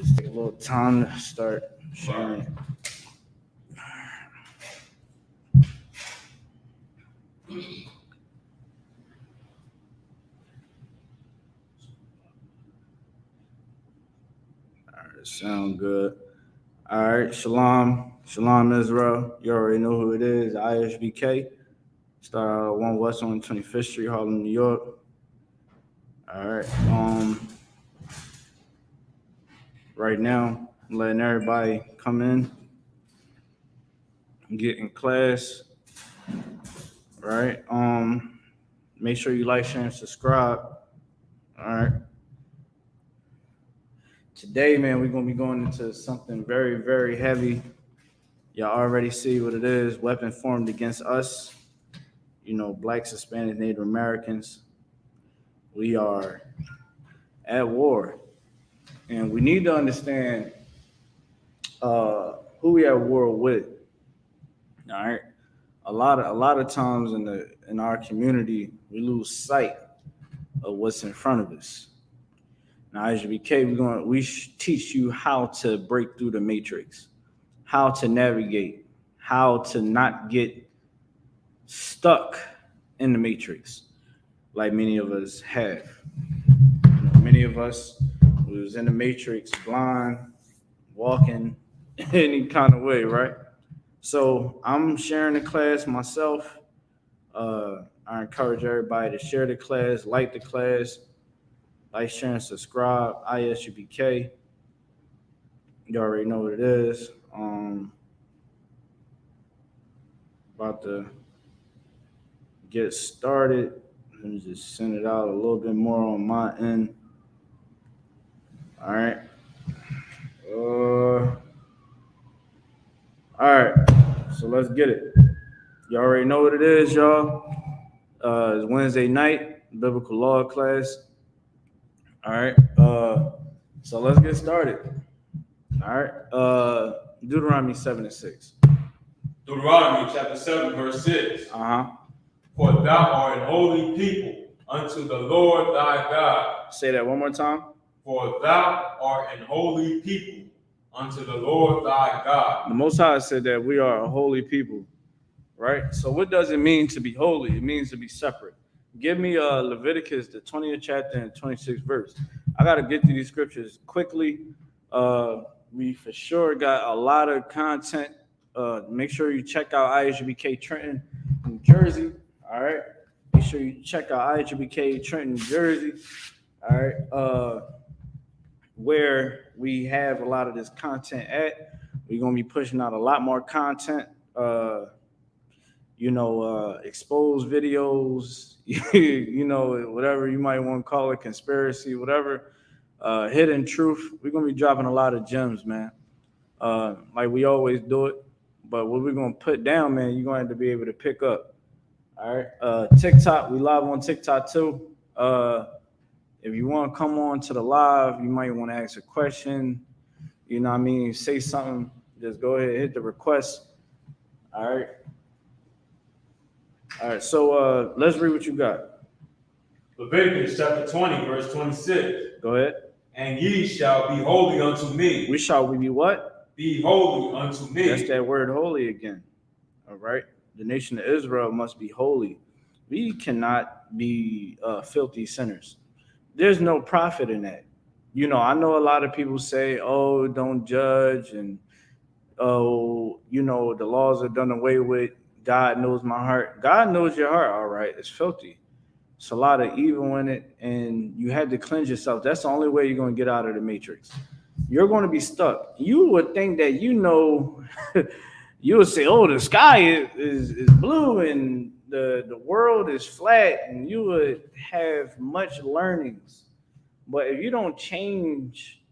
Just take a little time to start sharing. All right, sound good. All right, shalom, shalom, Israel. You already know who it is. ISUPK. Start 1 West on 25th Street, Harlem, New York. All right. Right now, I'm letting everybody come in and get in class. All right. Make sure you like, share, and subscribe. All right. Today, man, we're gonna be going into something very, very heavy. Y'all already see what it is. Weapon formed against us. You know, blacks, Hispanics, Native Americans. We are at war, and we need to understand who we at war with. All right. A lot of times in our community, we lose sight of what's in front of us. Now, as ISUPK, we teach you how to break through the matrix, how to navigate, how to not get stuck in the matrix, like many of us have. You know, many of us was in the matrix, blind, walking any kind of way, right? So I'm sharing the class myself. I encourage everybody to share the class, like the class, like, share, and subscribe. ISUPK. You already know what it is. About to get started. Let me just send it out a little bit more on my end. All right. All right. So let's get it. You already know what it is, y'all. It's Wednesday night, biblical law class. All right. So let's get started. All right. Deuteronomy 7:6. Deuteronomy chapter 7, verse 6. For thou art an holy people unto the Lord thy God. Say that one more time. For thou art an holy people unto the Lord thy God. The Most High said that we are a holy people, right? So what does it mean to be holy? It means to be separate. Give me Leviticus, the 20th chapter and 26th verse. I got to get through these scriptures quickly. We for sure got a lot of content. Make sure you check out ISUPK Trenton, New Jersey. All right. Make sure you check out ISUPK Trenton, New Jersey. All right. Where we have a lot of this content at. We're going to be pushing out a lot more content. Exposed videos, whatever you might want to call it, conspiracy, whatever, hidden truth. We're going to be dropping a lot of gems, man, like we always do it. But what we're going to put down, man, you're going to have to be able to pick up. All right. TikTok, we live on TikTok too. If you want to come on to the live, you might want to ask a question. You know what I mean? Say something. Just go ahead, hit the request. All right. All right, so let's read what you got. Leviticus chapter 20, verse 26. Go ahead. And ye shall be holy unto me. We be what? Be holy unto me. That's that word holy again. All right. The nation of Israel must be holy. We cannot be filthy sinners. There's no profit in that. You know, I know a lot of people say, oh, don't judge, and oh, the laws are done away with. God knows my heart. God knows your heart, all right. It's filthy. It's a lot of evil in it, and you have to cleanse yourself. That's the only way you're going to get out of the matrix. You're going to be stuck. You would think that you would say, oh, the sky is blue and the world is flat, and you would have much learnings. But if you don't change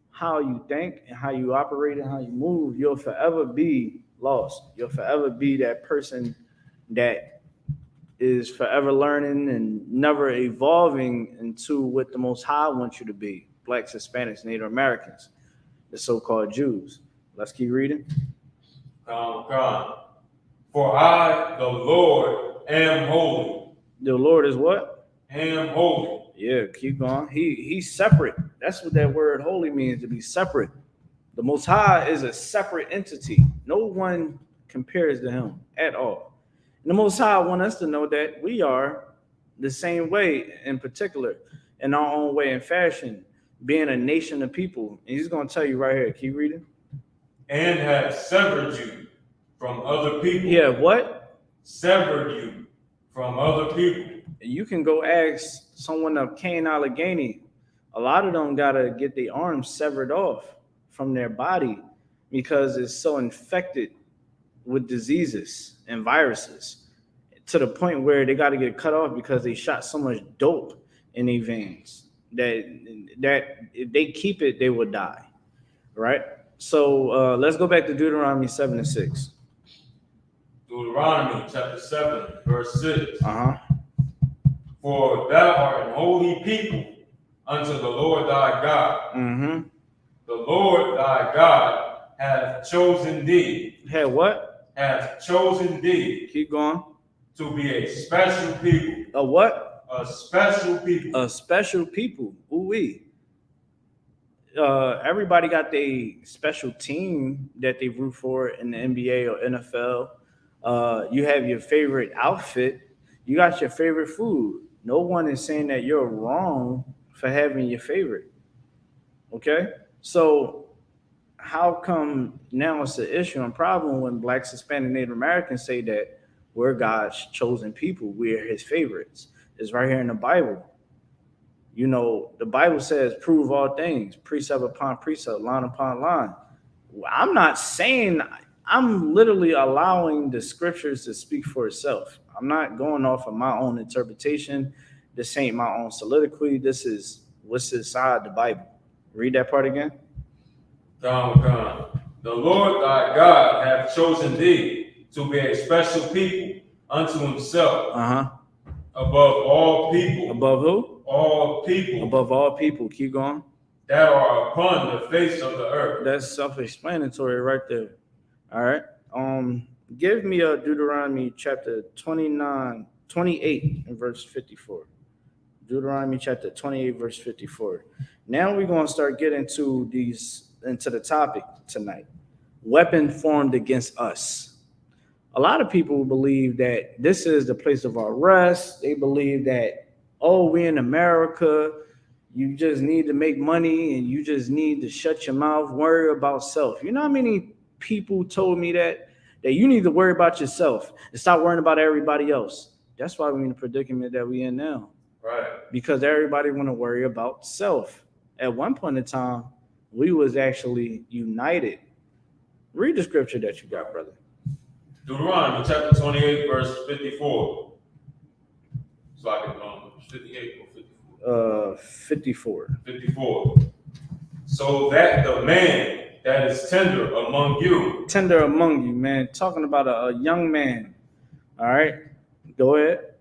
how you think and how you operate and how you move, you'll forever be lost. You'll forever be that person that is forever learning and never evolving into what the Most High wants you to be. Blacks, Hispanics, Native Americans, the so-called Jews. Let's keep reading. Come. For I, the Lord, am holy. The Lord is what? Am holy. Yeah, keep going. He's separate. That's what that word holy means, to be separate. The Most High is a separate entity. No one compares to him at all. And the Most High want us to know that we are the same way, in particular, in our own way and fashion, being a nation of people. And he's going to tell you right here. Keep reading. And have severed you from other people. Yeah, what? Severed you from other people. You can go ask someone of Cain Allegheny. A lot of them got to get their arms severed off from their body because it's so infected with diseases and viruses, to the point where they got to get cut off because they shot so much dope in their veins that if they keep it, they will die. Right? So let's go back to Deuteronomy 7 and 6. Deuteronomy chapter 7, verse 6. Uh-huh. For thou art an holy people unto the Lord thy God. Mm-hmm. The Lord thy God hath chosen thee. Had what? Hath chosen thee. Keep going. To be a special people. A what? A special people. A special people. Ooh-wee. Everybody got their special team that they root for in the NBA or NFL. You have your favorite outfit. You got your favorite food. No one is saying that you're wrong for having your favorite. Okay? So how come now it's an issue and problem when Blacks, Hispanic, Native Americans say that we're God's chosen people, we're his favorites? It's right here in the Bible. You know, the Bible says, prove all things, precept upon precept, line upon line. I'm not saying, I'm literally allowing the scriptures to speak for itself. I'm not going off of my own interpretation. This ain't my own soliloquy. This is what's inside the Bible. Read that part again. The Lord thy God hath chosen thee to be a special people unto himself. Uh-huh. Above all people. Above who? All people. Above all people. Keep going. That are upon the face of the earth. That's self-explanatory right there. All right. Give me a Deuteronomy chapter 28 and verse 54. Deuteronomy chapter 28, verse 54. Now we're going to start getting into the topic tonight. Weapon formed against us. A lot of people believe that this is the place of our rest. They believe that, oh, we're in America. You just need to make money and you just need to shut your mouth, worry about self. You know how many people told me that you need to worry about yourself and stop worrying about everybody else? That's why we're in the predicament that we're in now. Right. Because everybody want to worry about self. At one point in time, we was actually united. Read the scripture that you got, brother. Deuteronomy chapter 28, verse 54. So I can 58 or 54. 54. 54. So that the man that is tender among you. Tender among you, man. Talking about a young man. All right. Go ahead.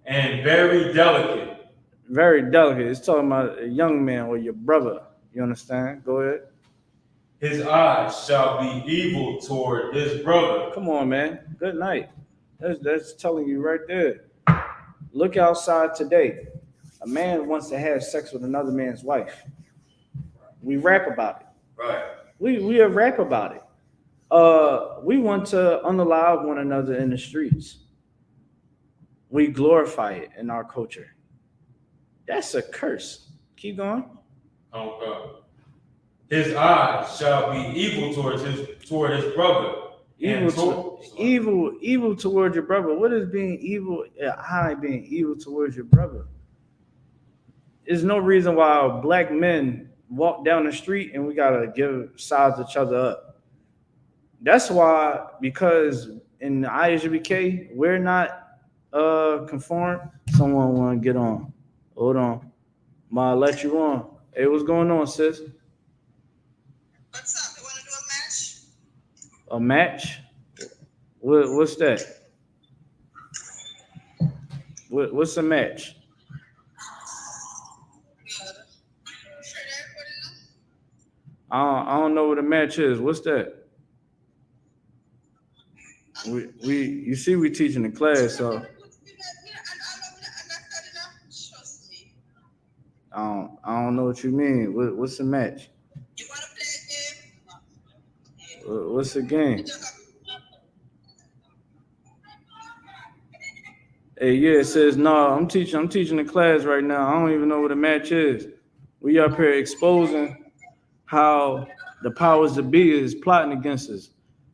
And very delicate. Very delicate. It's talking about a young man or your brother. You understand? Go ahead. His eyes shall be evil toward his brother. Come on, man. Good night. That's telling you right there. Look outside today. A man wants to have sex with another man's wife. We rap about it. Right. We rap about it. We want to unalive one another in the streets. We glorify it in our culture. That's a curse. Keep going. Okay. His eyes shall be evil toward his brother. Evil toward your brother. What is being evil? Eye being evil towards your brother? There's no reason why black men walk down the street and we gotta size each other up. That's why, because in the ISUPK we're not conformed. Someone want to get on? Hold on, I'll let you on. Hey, what's going on, sis? What's up? You want to do A match? What's that? What's a match? I don't know what a match is. What's that? You see we teaching the class, so. Trust me. I don't know what you mean. What's the match? You want to play a game? What's the game? Hey, yeah, it says no. I'm teaching the class right now. I don't even know what a match is. We up here exposing how the powers that be is plotting against us.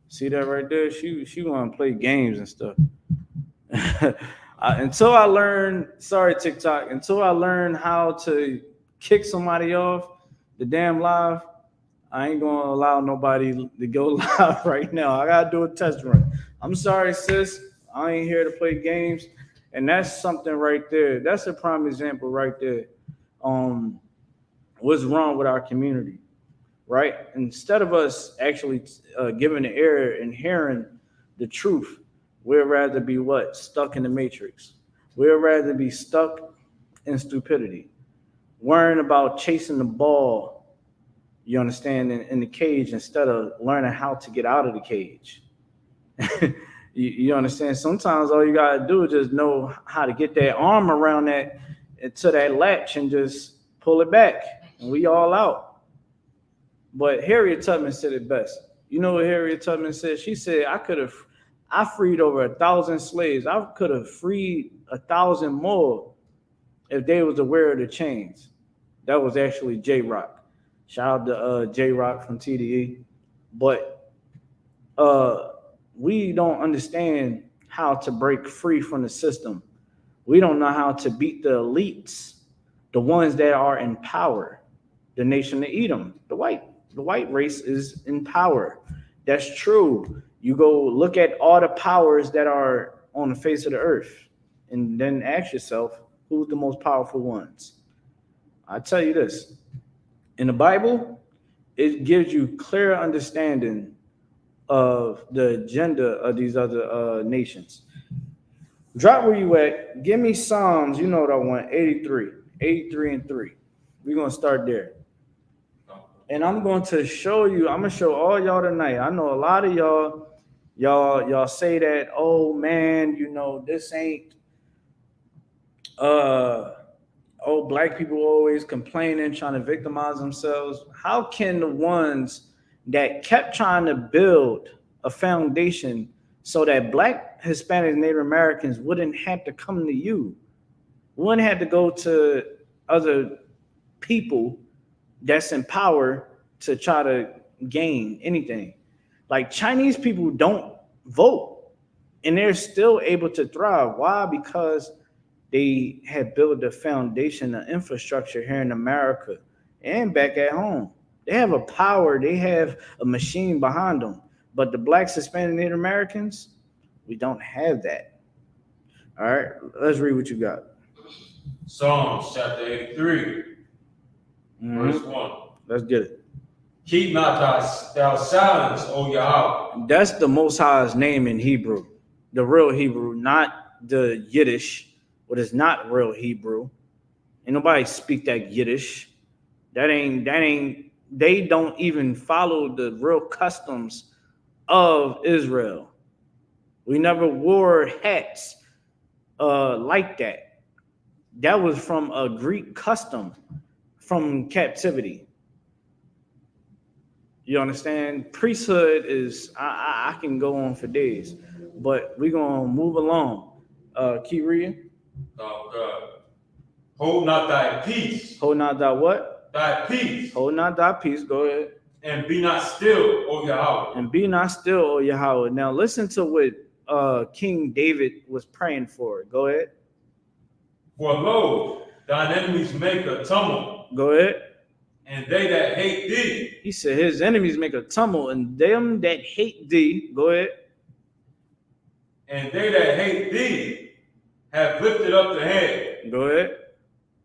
See that right there? She want to play games and stuff. Until I learn, sorry TikTok, until I learn how to kick somebody off the damn live, I ain't gonna allow nobody to go live right now. I gotta do a test run. I'm sorry, sis. I ain't here to play games, and that's something right there. That's a prime example right there. What's wrong with our community, right? Instead of us actually giving the ear and hearing the truth, we'd rather be what? Stuck in the matrix. We'd rather be stuck in stupidity, worrying about chasing the ball, you understand, in the cage instead of learning how to get out of the cage. you understand? Sometimes all you got to do is just know how to get that arm around that to that latch and just pull it back, and we all out. But Harriet Tubman said it best. You know what Harriet Tubman said? She said, I freed over 1,000 slaves. I could have freed 1,000 more if they was aware of the chains. That was actually J Rock. Shout out to J Rock from TDE. But we don't understand how to break free from the system. We don't know how to beat the elites, the ones that are in power. The nation of Edom, the white race is in power. That's true. You go look at all the powers that are on the face of the earth, and then ask yourself, who's the most powerful ones? I tell you this. In the Bible, it gives you clear understanding of the agenda of these other nations. Drop where you at. Give me Psalms, you know what I want, 83 and 3. We're going to start there. And I'm going to show you, I'm going to show all y'all tonight. I know a lot of y'all say that, oh man, you know, this ain't, black people always complaining, trying to victimize themselves. How can the ones that kept trying to build a foundation so that black, Hispanic, Native Americans wouldn't have to come to you, wouldn't have to go to other people that's in power to try to gain anything? Like Chinese people don't vote and they're still able to thrive. Why? Because they have built a foundation, an infrastructure here in America and back at home. They have a power, they have a machine behind them. But the blacks, Hispanic, Native Americans, we don't have that. All right, let's read what you got. Psalms chapter 83, verse 1. Let's get it. Keep not thou silence, O Yahweh. That's the Most High's name in Hebrew, the real Hebrew, not the Yiddish, what is not real Hebrew. Ain't nobody speak that Yiddish. That ain't. They don't even follow the real customs of Israel. We never wore hats like that. That was from a Greek custom from captivity. You understand? Priesthood is, I can go on for days, but we're going to move along. Keep reading. Hold not thy peace. Hold not thy what? Thy peace. Hold not thy peace. Go ahead. And be not still, O Yahweh. And be not still, O Yahweh. Now listen to what King David was praying for. Go ahead. For lo, thine enemies make a tumult. Go ahead. And they that hate thee. He said his enemies make a tumult, and them that hate thee. Go ahead. And they that hate thee have lifted up the head. Go ahead.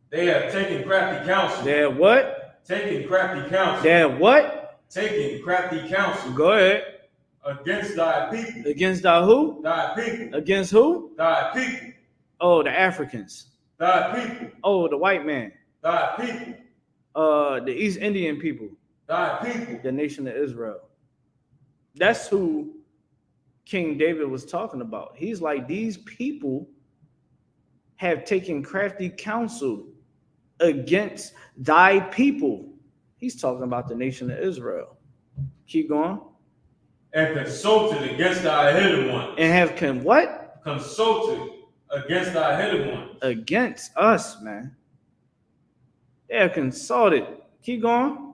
They have taken crafty counsel. They have what? Taking crafty counsel. They have what? Taking crafty counsel. Go ahead. Against thy people. Against thy who? Thy people. Against who? Thy people. Oh, the Africans. Thy people. Oh, the white man. Thy people. The East Indian people. Thy people. The nation of Israel. That's who King David was talking about. He's like, these people have taken crafty counsel against thy people. He's talking about the nation of Israel. Keep going. And consulted against thy hidden ones. And have what? Consulted against thy hidden ones. Against us, man. They have consulted. Keep going.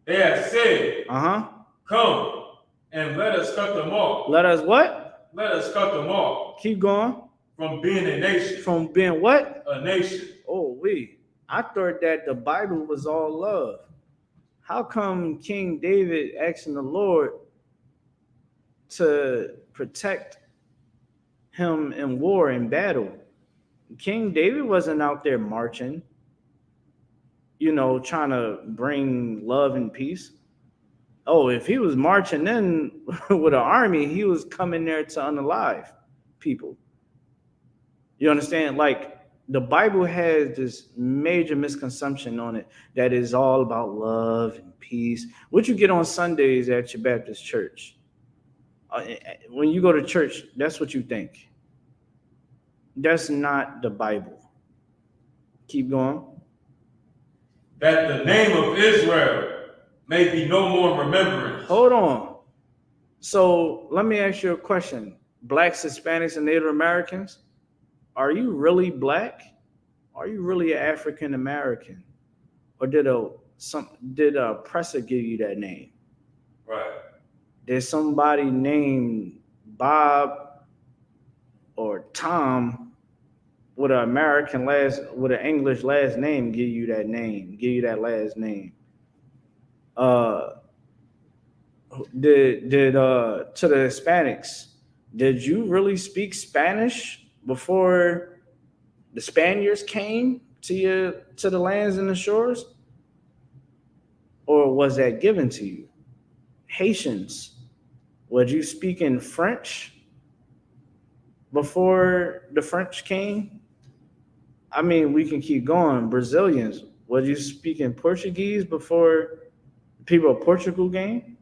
They have said, come and let us cut them off. Let us what? Let us cut them off. Keep going. From being a nation. From being what? A nation. Oh, I thought that the Bible was all love. How come King David asking the Lord to protect him in war and battle? King David wasn't out there marching, trying to bring love and peace. Oh, if he was marching in with an army, he was coming there to unalive people. You understand? Like, the Bible has this major misconception on it that is all about love and peace. What you get on Sundays at your Baptist church, when you go to church, that's what you think. That's not the Bible. Keep going. That the name of Israel may be no more remembrance. Hold on. So let me ask you a question. Blacks, Hispanics, and Native Americans, are you really black? Are you really African American? Or did a oppressor give you that name? Right. Did somebody named Bob or Tom with an English last name give you that name, give you that last name? Did to the Hispanics, did you really speak Spanish before the Spaniards came to the lands and the shores? Or was that given to you? Haitians, was you speaking French before the French came? I mean, we can keep going. Brazilians, was you speaking Portuguese before people of Portugal came?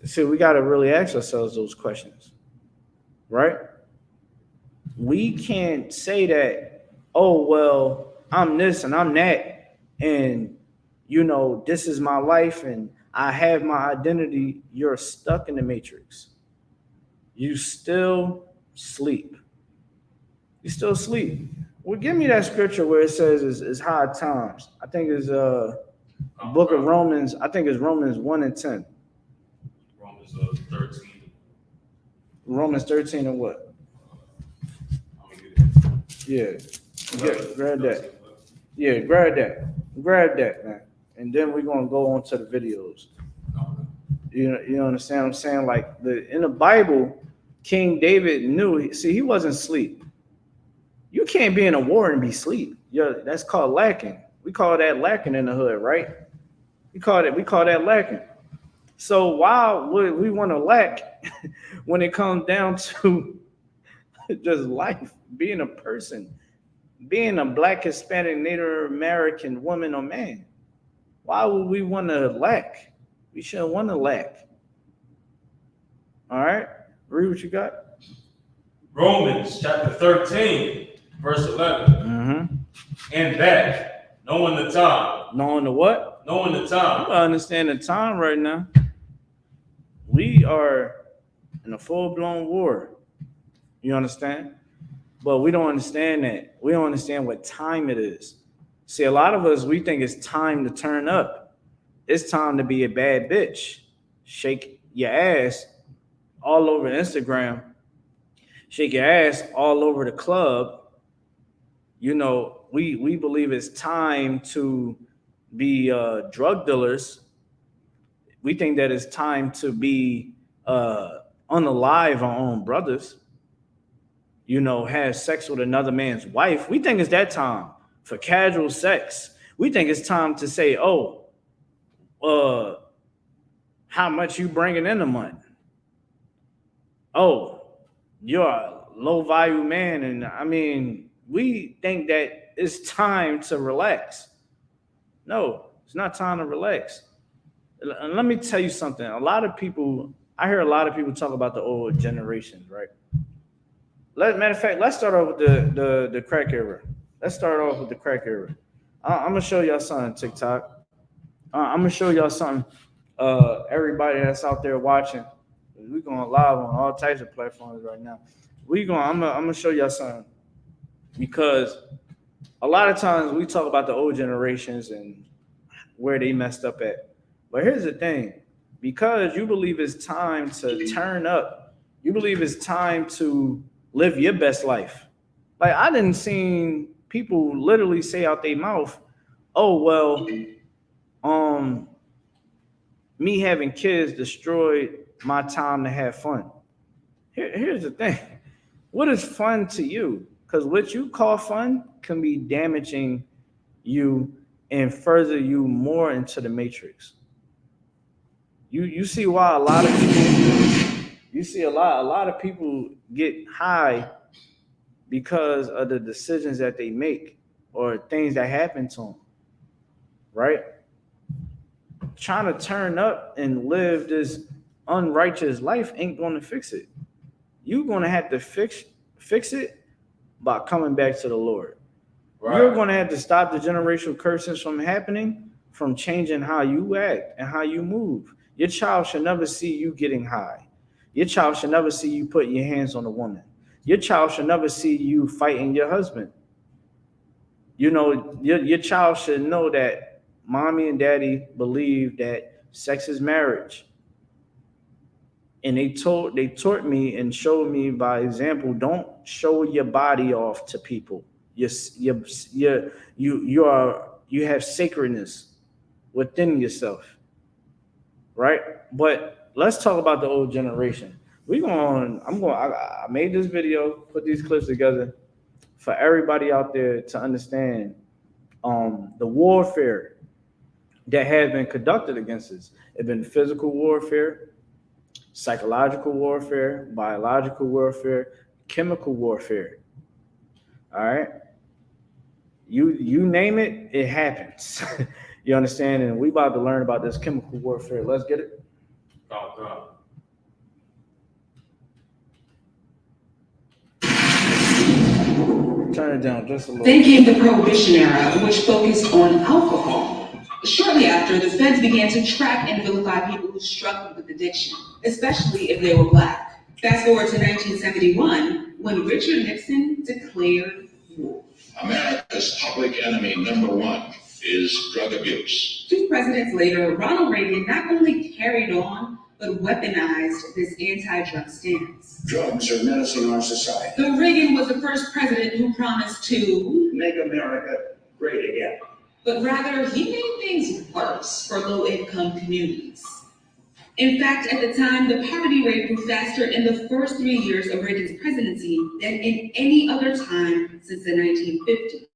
So we got to really ask ourselves those questions, right? We can't say that, oh, well, I'm this and I'm that, and, this is my life and I have my identity. You're stuck in the matrix. You still sleep. You still sleep. Well, give me that scripture where it says it's high times. I think it's book of Romans. I think it's Romans 1 and 10. Romans 13. Romans 13 and what? Yeah. Grab that. Yeah, grab that, man. And then we're gonna go on to the videos. You understand what I'm saying? Like in the Bible, King David knew. See, he wasn't asleep. You can't be in a war and be asleep. Yeah, that's called lacking. We call that lacking in the hood, right? We call that lacking. So why would we want to lack when it comes down to just life, being a person, being a Black, Hispanic, Native American woman or man? Why would we want to lack? We shouldn't want to lack. All right, read what you got. Romans chapter 13, verse 11. Mm-hmm. And that, knowing the time. Knowing the what? Knowing the time. I understand the time right now. We are in a full-blown war. You understand? But we don't understand that. We don't understand what time it is. See, a lot of us, we think it's time to turn up. It's time to be a bad bitch. Shake your ass all over Instagram. Shake your ass all over the club. We believe it's time to be drug dealers. We think that it's time to be unalive our own brothers. Have sex with another man's wife. We think it's that time for casual sex. We think it's time to say, how much you bringing in a month? Oh, you're a low value man. And I mean, we think that it's time to relax. No, it's not time to relax. And let me tell you something. I hear a lot of people talk about the old generations, right? Matter of fact, let's start off with the crack era. Let's start off with the crack era. I'm gonna show y'all something TikTok. I'm gonna show y'all something. Everybody that's out there watching, we going live on all types of platforms right now. I'm gonna show y'all something because a lot of times we talk about the old generations and where they messed up at. But here's the thing, because you believe it's time to turn up, you believe it's time to live your best life. Like I didn't seen people literally say out their mouth, "Oh well, um, me having kids destroyed my time to have fun." Here's the thing: what is fun to you? Because what you call fun can be damaging you and further you more into the matrix. You see why a lot of people you see a lot of people get high because of the decisions that they make or things that happen to them, right? Trying to turn up and live this unrighteous life ain't going to fix it. You're going to have to fix it by coming back to the Lord. Right. You're going to have to stop the generational curses from happening, from changing how you act and how you move. Your child should never see you getting high. Your child should never see you putting your hands on a woman. Your child should never see you fighting your husband. You know, your child should know that mommy and daddy believe that sex is marriage. And they taught me and showed me by example, don't show your body off to people. You have sacredness within yourself, right? But let's talk about the old generation. I made this video, put these clips together for everybody out there to understand the warfare that has been conducted against us. It's been physical warfare, psychological warfare, biological warfare, chemical warfare. All right. You name it, it happens. You understand? And we about to learn about this chemical warfare. Let's get it. Oh, Turn it down just a little. Then came the Prohibition era, which focused on alcohol. Shortly after, the feds began to track and vilify people who struggled with addiction, especially if they were Black. Fast forward to 1971, when Richard Nixon declared war. America's public enemy number one is drug abuse. 2 presidents later, Ronald Reagan not only carried on, but weaponized this anti-drug stance. Drugs are menacing our society. Though Reagan was the first president who promised to make America great again. But rather, he made things worse for low-income communities. In fact, at the time, the poverty rate grew faster in the first 3 years of Reagan's presidency than in any other time since the 1950s.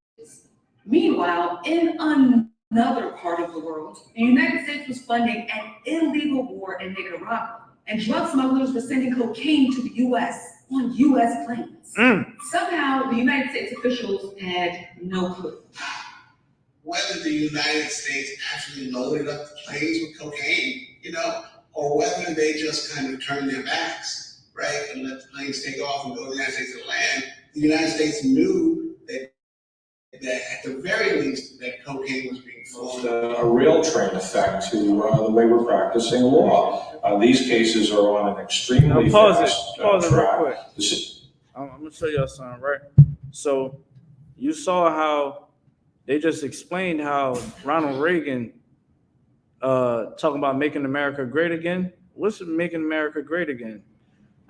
Meanwhile, in another part of the world, the United States was funding an illegal war in Nicaragua, and drug smugglers were sending cocaine to the U.S. on U.S. planes. Somehow, the United States officials had no clue. Whether the United States actually loaded up the planes with cocaine, or whether they just kind of turned their backs, right, and let the planes take off and go to the United States to land, the United States knew that at the very least that cocaine was being flown. A real train effect to the way we're practicing law. These cases are on an extremely fast Pause it real track. quick. I'm going to show y'all something, right? So you saw how they just explained how Ronald Reagan talking about making America great again. What's making America great again?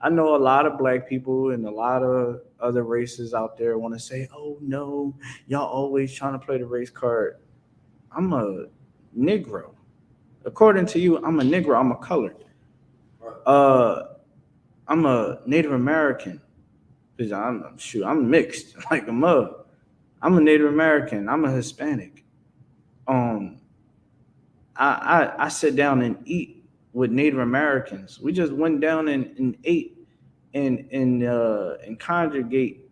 I know a lot of Black people and a lot of other races out there want to say, oh, no, y'all always trying to play the race card. I'm a Negro. According to you, I'm a Negro. I'm a colored. I'm a Native American. Because I'm mixed like a mug. I'm a Native American. I'm a Hispanic. I sit down and eat with Native Americans. We just went down and ate and congregate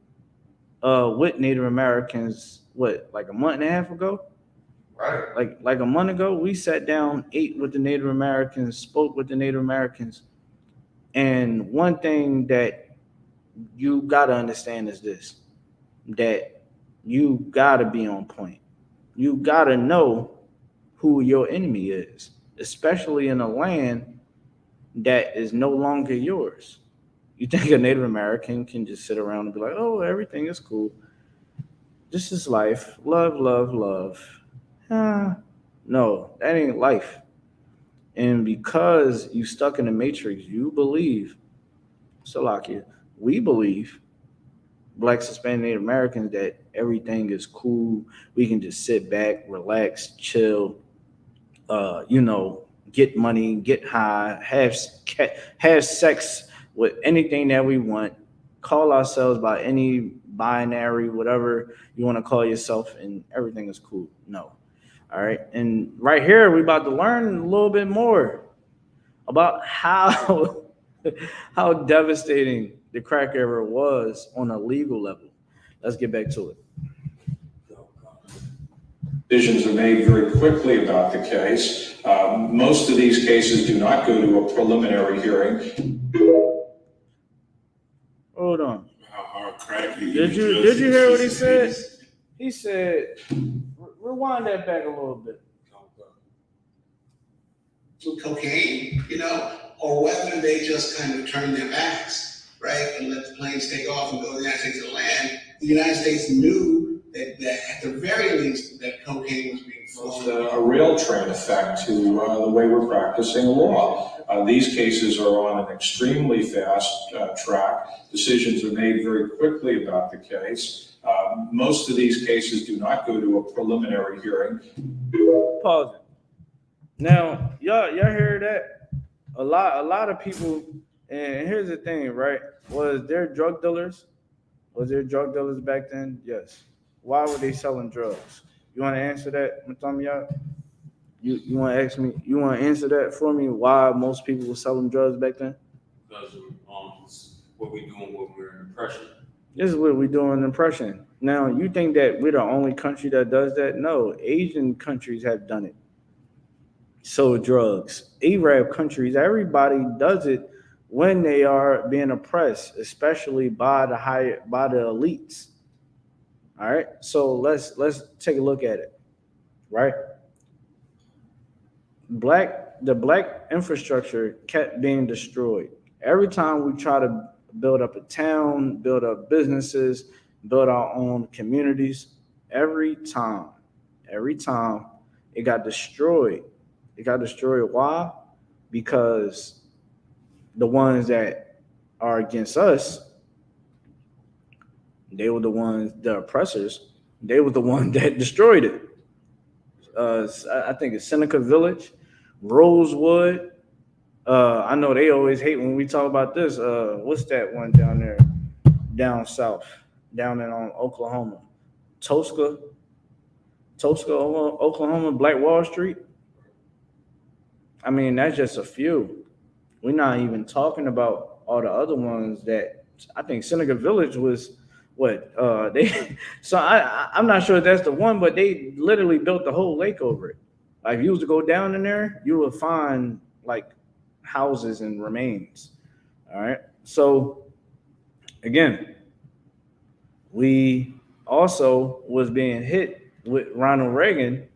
with Native Americans. What, like a month and a half ago? Right. Like a month ago, we sat down, ate with the Native Americans, spoke with the Native Americans, and one thing that you gotta understand is this: that you gotta be on point. You gotta know who your enemy is, especially in a land that is no longer yours. You think a Native American can just sit around and be like, "Oh, everything is cool. This is life. Love, love, love." No, that ain't life. And because you stuck in the matrix, you believe, Salakia, we believe, Blacks, Hispanic, Native Americans, that everything is cool. We can just sit back, relax, chill, get money, get high, have sex with anything that we want, call ourselves by any binary, whatever you want to call yourself, and everything is cool. No. All right. And right here, we're about to learn a little bit more about how how devastating the crack era was on a legal level. Let's get back to it. Decisions are made very quickly about the case. Most of these cases do not go to a preliminary hearing. Hold on. How cracky. Did you hear what he said? He said, rewind that back a little bit. With cocaine, or whether they just kind of turn their backs, right, and let the planes take off and go to the United States to land. The United States knew that at the very least that cocaine was being flown. A rail train effect to the way we're practicing law. These cases are on an extremely fast track. Decisions are made very quickly about the case. Most of these cases do not go to a preliminary hearing. Pause it. Now, y'all hear that? A lot of people, and here's the thing, right? Was there drug dealers? Was there drug dealers back then? Yes. Why were they selling drugs? You want to answer that, Matamiya? You want to ask me? You want to answer that for me? Why most people were selling drugs back then? Because what we doing when we're in depression. This is what we do in depression. Now, you think that we're the only country that does that? No, Asian countries have done it. So drugs, Arab countries, everybody does it when they are being oppressed, especially by the elites. All right, so let's take a look at it. Right, the black infrastructure kept being destroyed. Every time we try to build up a town, build up businesses, build our own communities, every time it got destroyed. It got destroyed. Why? Because the ones that are against us, they were the oppressors. They were the ones that destroyed it. I think it's Seneca Village, Rosewood. I know they always hate when we talk about this. What's that one down there, down south, down in Oklahoma? Tosca, Oklahoma, Black Wall Street. I mean, that's just a few. We're not even talking about all the other ones that I think Seneca Village was what they. So I'm not sure if that's the one, but they literally built the whole lake over it. Like if you was to go down in there, you would find like houses and remains. All right. So again, we also was being hit with Ronald Reagan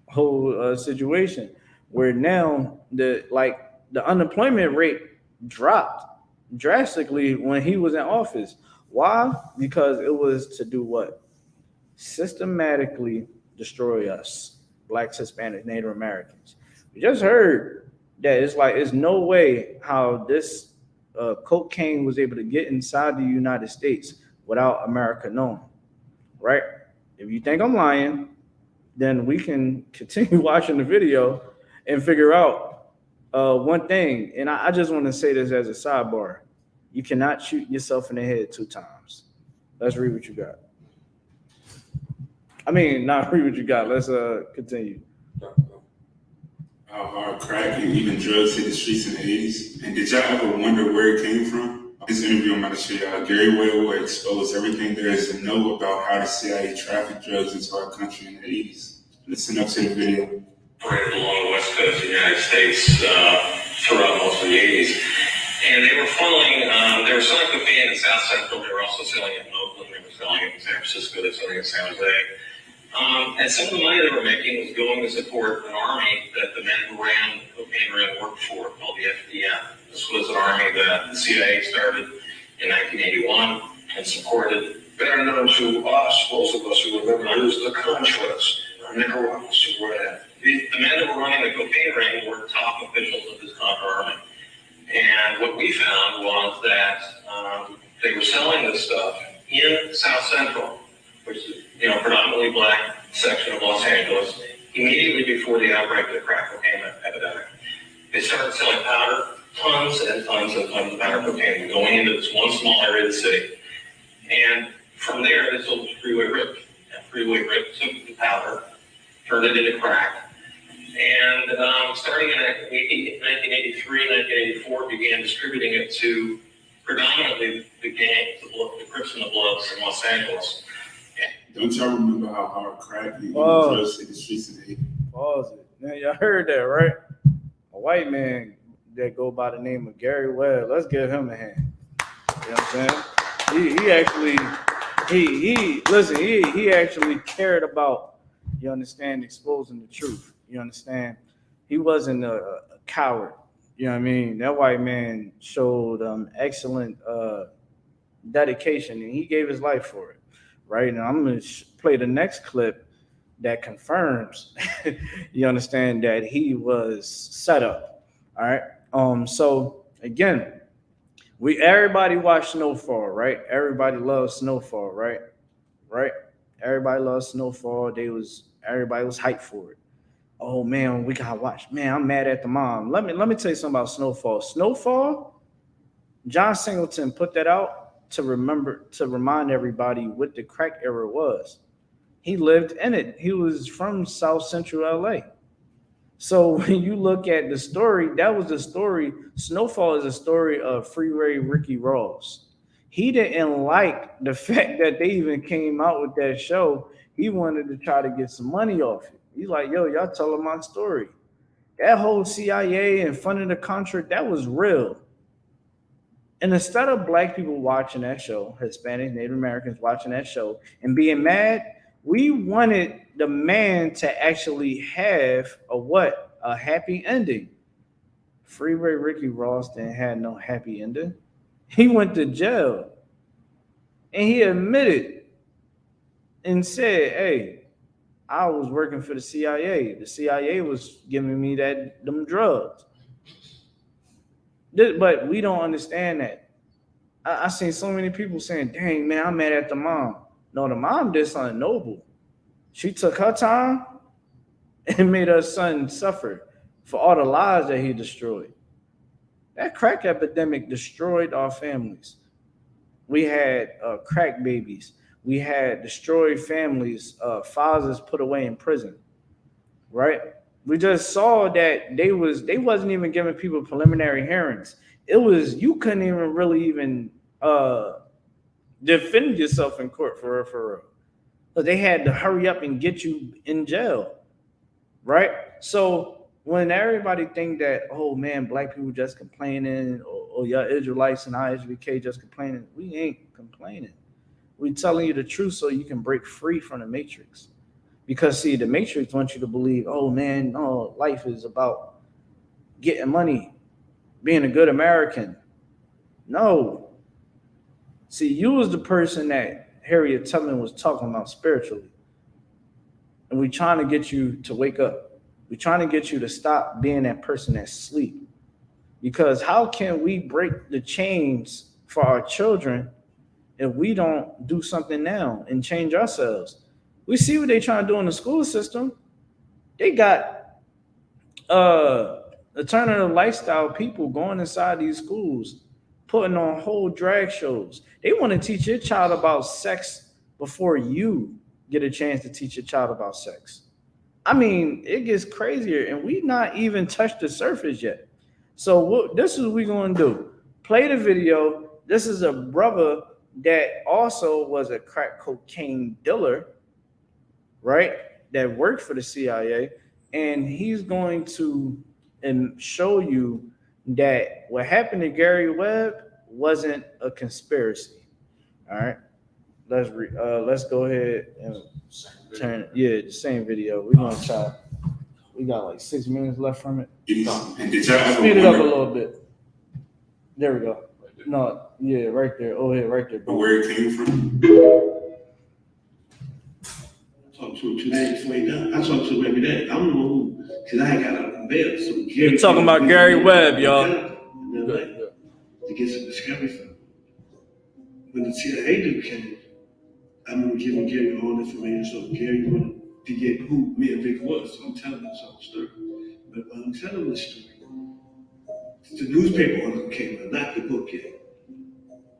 whole situation, where now the unemployment rate dropped drastically when he was in office. Why? Because it was to do what? Systematically destroy us, Blacks, Hispanics, Native Americans. We just heard that it's no way how this cocaine was able to get inside the United States without America knowing, right? If you think I'm lying, then we can continue watching the video and figure out one thing. And I just want to say this as a sidebar. You cannot shoot yourself in the head 2 times. Let's read what you got. I mean, not read what you got. Let's continue. How hard crack and even drugs hit the streets in the 80s. And did y'all ever wonder where it came from? This interview I'm about to show y'all, Gary Whale will expose everything there is to know about how the CIA trafficked drugs into our country in the 80s. Listen up to the video. Along the west coast of the United States throughout most of the 80s. And they were selling cocaine in South Central. They were also selling it in Oakland. They were selling it in San Francisco. They were selling it in San Jose. And some of the money they were making was going to support an army that the men who ran the cocaine ring worked for, called the FDM. This was an army that the CIA started in 1981 and supported. Better known to us, most of us who remember, as the Contras, Nicaraguans, who were that. The men that were running the cocaine ring were top officials of this Contra army. And what we found was that they were selling this stuff in South Central, which is predominantly black section of Los Angeles, immediately before the outbreak of the crack cocaine epidemic. They started selling powder, tons and tons and tons of powder cocaine going into this one small area of the city. And from there, they sold Freeway Rick. And Freeway Rick took the powder, turned it into crack, and starting in 1983, 1984, began distributing it to predominantly the gangs, the Crips and the Bloods in Los Angeles. Don't y'all remember how hard crack and drugs hit the streets in the 80s? Pause it. Now, y'all heard that, right? A white man that go by the name of Gary Webb. Let's give him a hand. You know what I'm saying? He actually cared about, you understand, exposing the truth. You understand? He wasn't a coward. You know what I mean? That white man showed excellent dedication, and he gave his life for it. Right? And I'm going to play the next clip that confirms, you understand, that he was set up. All right. So again, everybody watched Snowfall, right? Everybody loves Snowfall, right? Right? Everybody loves Snowfall. Everybody was hyped for it. Oh man, we gotta watch. Man, I'm mad at the mom. Let me tell you something about Snowfall. Snowfall, John Singleton put that out to remind everybody what the crack era was. He lived in it. He was from South Central LA. So when you look at the story, that was the story. Snowfall is a story of Freeway Ricky Ross. He didn't like the fact that they even came out with that show. He wanted to try to get some money off it. He's like, yo, y'all telling my story. That whole CIA and funding the Contra, that was real. And instead of black people watching that show, Hispanic, Native Americans watching that show and being mad, we wanted the man to actually have a happy ending. Freeway Ricky Ross didn't have no happy ending. He went to jail. And he admitted and said, hey, I was working for the CIA. The CIA was giving me them drugs. But we don't understand that. I seen so many people saying, dang, man, I'm mad at the mom. No, the mom did something noble. She took her time and made her son suffer for all the lives that he destroyed. That crack epidemic destroyed our families. We had crack babies. We had destroyed families, fathers put away in prison, right? We just saw that they wasn't even giving people preliminary hearings. It was, you couldn't even really even defend yourself in court for real. But they had to hurry up and get you in jail, right? So when everybody think that, oh man, black people just complaining, or y'all Israelites and ISUPK just complaining, we ain't complaining. We're telling you the truth so you can break free from the matrix. Because see, the matrix wants you to believe, oh man, no, life is about getting money, being a good American. No. See, you was the person that Harriet Tubman was talking about spiritually. And we're trying to get you to wake up. We're trying to get you to stop being that person that's asleep. Because how can we break the chains for our children if we don't do something now and change ourselves? We see what they're trying to do in the school system. They got alternative lifestyle people going inside these schools, putting on whole drag shows. They want to teach your child about sex before you get a chance to teach your child about sex. I mean, it gets crazier, and we not even touched the surface yet. So this is what we're going to do. Play the video. This is a brother that also was a crack cocaine dealer, right, that worked for the CIA, and he's going to show you that what happened to Gary Webb wasn't a conspiracy. All right, let's go ahead and turn. Yeah, the same video. We're gonna try. We got like 6 minutes left from it. And did y'all ever Speed it up a wonder little bit. There we go. No, yeah, right there. Oh, yeah, right there. where it came from? I talked to him 2 days before he died. I talked to him every day. I'm the one who, because I had got out of bed. So We're talking about Gary Webb, y'all. To get some discovery from him. When the CIA dude came, I remember giving Gary all the information. So Gary wanted to get who me and Vic was. So I'm telling him this whole story. But when I'm telling him this story, the newspaper article came out, not the book yet.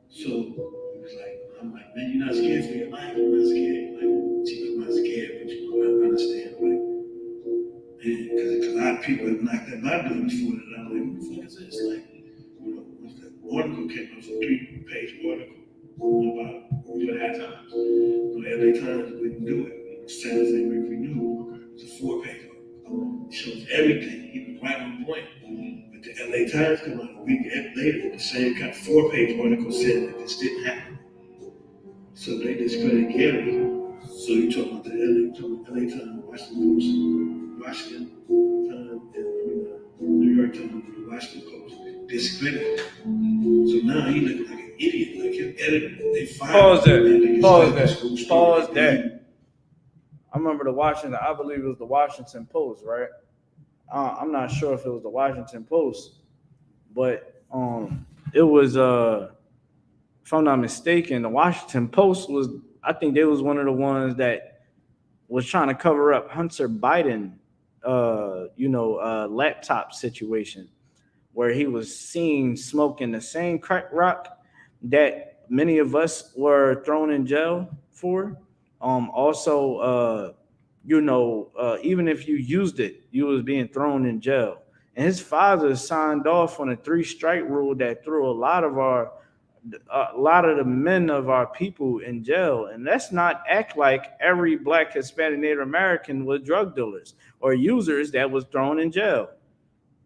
So he was like, I'm like, man, you're not scared for your life. You're not scared. Like, Chief, I'm not scared, but I understand. Like, because a lot of people have knocked that my door before that. I'm like, what the fuck is this? Like, once the article came out, it's a 3-page article about 2.5 times. The LA Times wouldn't do it. San Jose Mercury News, it's a 4-page article. It shows everything. He was right on point. But the LA Times come out a week later with the same kind of 4-page article saying that this didn't happen. So they discredit Gary. So you talking about the LA Times, Washington Post, New York Times, the Washington Post, discredited. So now he looking like an idiot, like his editor. They fired him. Pause that. I remember I believe it was the Washington Post, right? I'm not sure if it was the Washington Post, but it was if I'm not mistaken, the Washington Post was, I think they was one of the ones that was trying to cover up Hunter Biden laptop situation where he was seen smoking the same crack rock that many of us were thrown in jail for. Even if you used it, you was being thrown in jail. And his father signed off on a 3-strike rule that threw a lot of the men of our people in jail. And let's not act like every Black, Hispanic, Native American was drug dealers or users that was thrown in jail.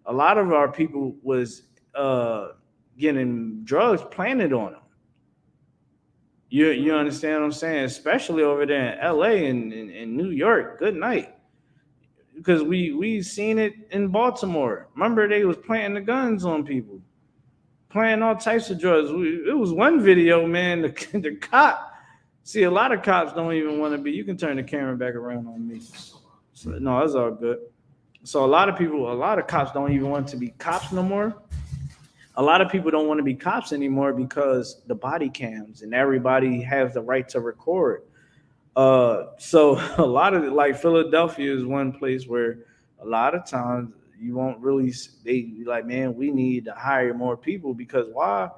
A lot of our people was getting drugs planted on them. You understand what I'm saying? Especially over there in LA and in New York. Good night. Because we seen it in Baltimore. Remember, they was planting the guns on people, planting all types of drugs. It was one video, man. The cop. See, a lot of cops don't even want to be. You can turn the camera back around on me. So, no, that's all good. So a lot of cops don't even want to be cops no more. A lot of people don't want to be cops anymore because the body cams and everybody has the right to record. So a lot of it, like Philadelphia is one place where a lot of times you won't really, they be like, man, we need to hire more people because why?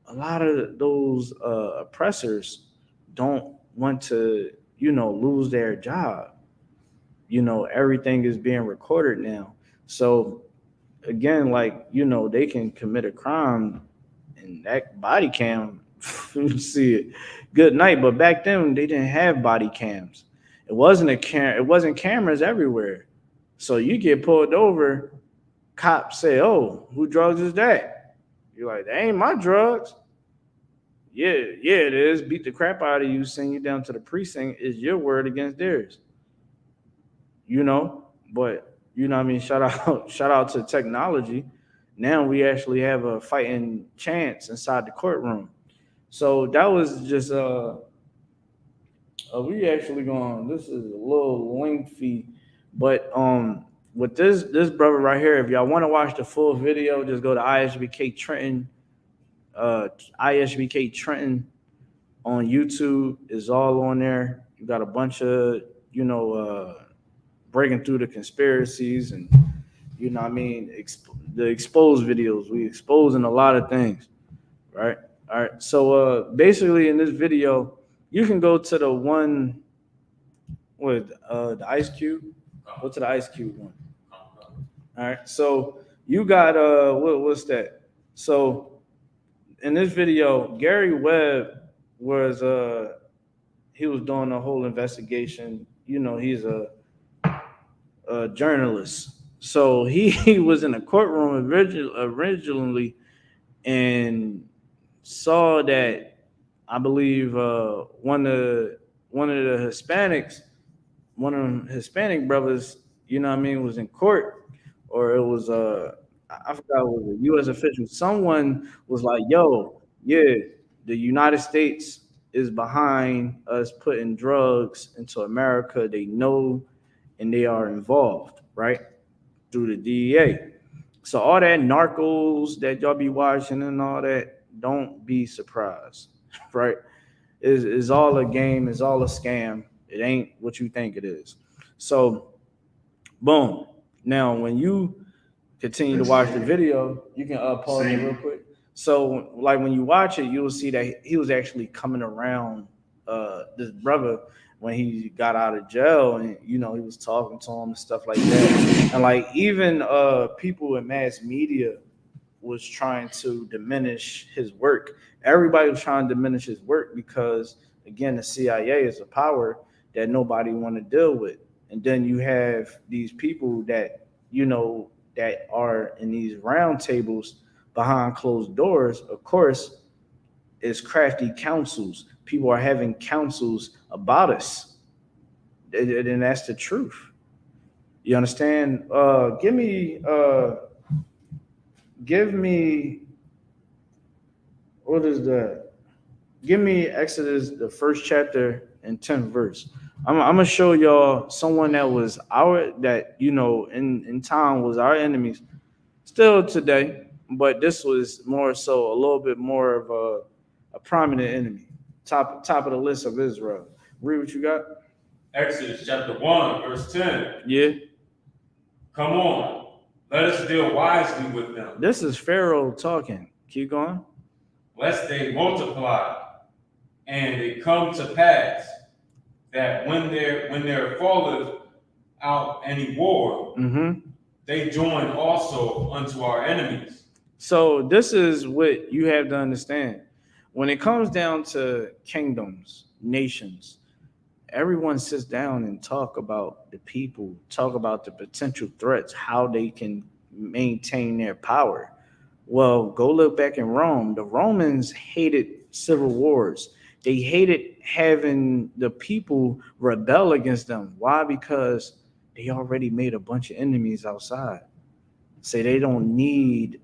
A lot of those oppressors don't want to, lose their job. Everything is being recorded now. So again, they can commit a crime and that body cam, you see it. Good night. But back then they didn't have body cams. It wasn't cameras everywhere. So you get pulled over, cops say, "Oh, who drugs is that?" You're like, "That ain't my drugs." Yeah, it is. Beat the crap out of you, send you down to the precinct is your word against theirs. But what I mean, shout out to technology. Now we actually have a fighting chance inside the courtroom. So that was just we actually going. This is a little lengthy, but with this brother right here, if y'all want to watch the full video, just go to ISUPK Trenton. ISUPK Trenton on YouTube is all on there. You got a bunch of breaking through the conspiracies and the exposed videos. We exposing a lot of things, right? All right. So basically in this video, you can go to the one with the Ice Cube. Go to the Ice Cube one. All right. So you got what's that? So in this video, Gary Webb was he was doing a whole investigation. He's a journalist. So he was in a courtroom originally and saw that I believe one of the Hispanics, one of them Hispanic brothers, you know what I mean, was in court, or it was I forgot it was a U.S. official. Someone was like, "Yo, yeah, the United States is behind us putting drugs into America. They know, and they are involved, right, through the DEA." So all that narcos that y'all be watching and all that, don't be surprised, right? Is all a game, is all a scam. It ain't what you think it is. So, boom. Now, when you continue to watch the video, you can pause it real quick. So, like when you watch it, you will see that he was actually coming around this brother when he got out of jail, and you know he was talking to him and stuff like that. And like even people in mass media was trying to diminish his work. Everybody was trying to diminish his work because, again, the CIA is a power that nobody want to deal with. And then you have these people that you know that are in these round tables behind closed doors. Of course, is crafty councils. People are having councils about us, and that's the truth. You understand? Give me what is that? Give me Exodus, the first chapter and 10th verse. I'm gonna show y'all someone that was that you know in time was our enemies still today, but this was more so a little bit more of a prominent enemy, top of the list of Israel. Read what you got. Exodus chapter 1, verse 10. Yeah, Come on, let us deal wisely with them, this is Pharaoh talking. Keep going. lest they multiply, and it come to pass that when there falleth out any war, they join also unto our enemies. So this is what you have to understand. When it comes down to kingdoms, nations, everyone sits down and talk about the people, talk about the potential threats, how they can maintain their power. Well, go look back in Rome. The Romans hated civil wars. They hated having the people rebel against them. Why? Because they already made a bunch of enemies outside. Say they don't need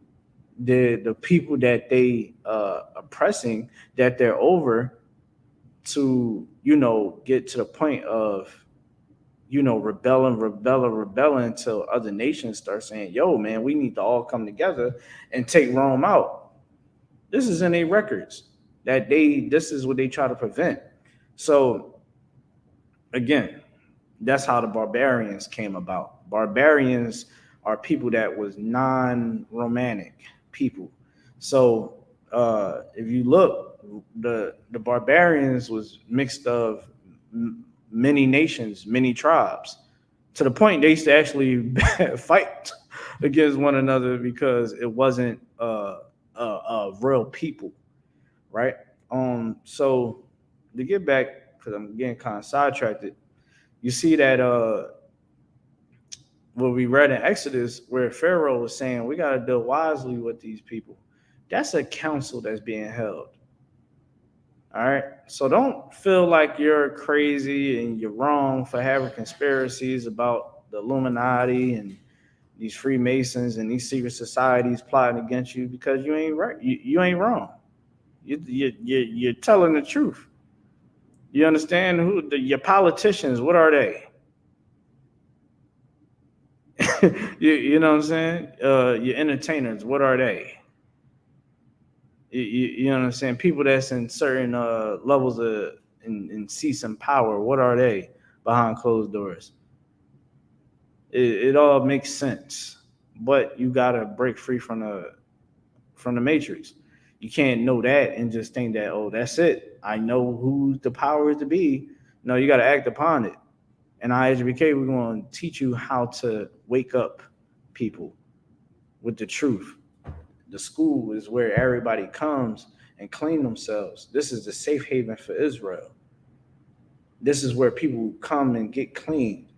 the people that they oppressing, that they're over, to get to the point of rebelling until other nations start saying, yo man, we need to all come together and take Rome out. This is in their records that this is what they try to prevent. So again, that's how the barbarians came about. Barbarians are people that was non-Romantic people. So if you look, the barbarians was mixed of many nations, many tribes, to the point they used to actually fight against one another because it wasn't real people, right? So to get back, because I'm getting kind of sidetracked, you see that what we read in Exodus, where Pharaoh was saying we got to deal wisely with these people. That's a council that's being held. All right. So don't feel like you're crazy and you're wrong for having conspiracies about the Illuminati and these Freemasons and these secret societies plotting against you, because you ain't right. You ain't wrong. You're telling the truth. You understand your politicians? What are they? you know what I'm saying? Your entertainers, what are they? You know what I'm saying? People that's in certain levels of in seats and power, what are they behind closed doors? It all makes sense, but you gotta break free from the matrix. You can't know that and just think that, oh, that's it. I know who the power is to be. No, you gotta act upon it. And ISUPK, we're going to teach you how to wake up people with the truth. The school is where everybody comes and clean themselves. This is the safe haven for Israel. This is where people come and get clean.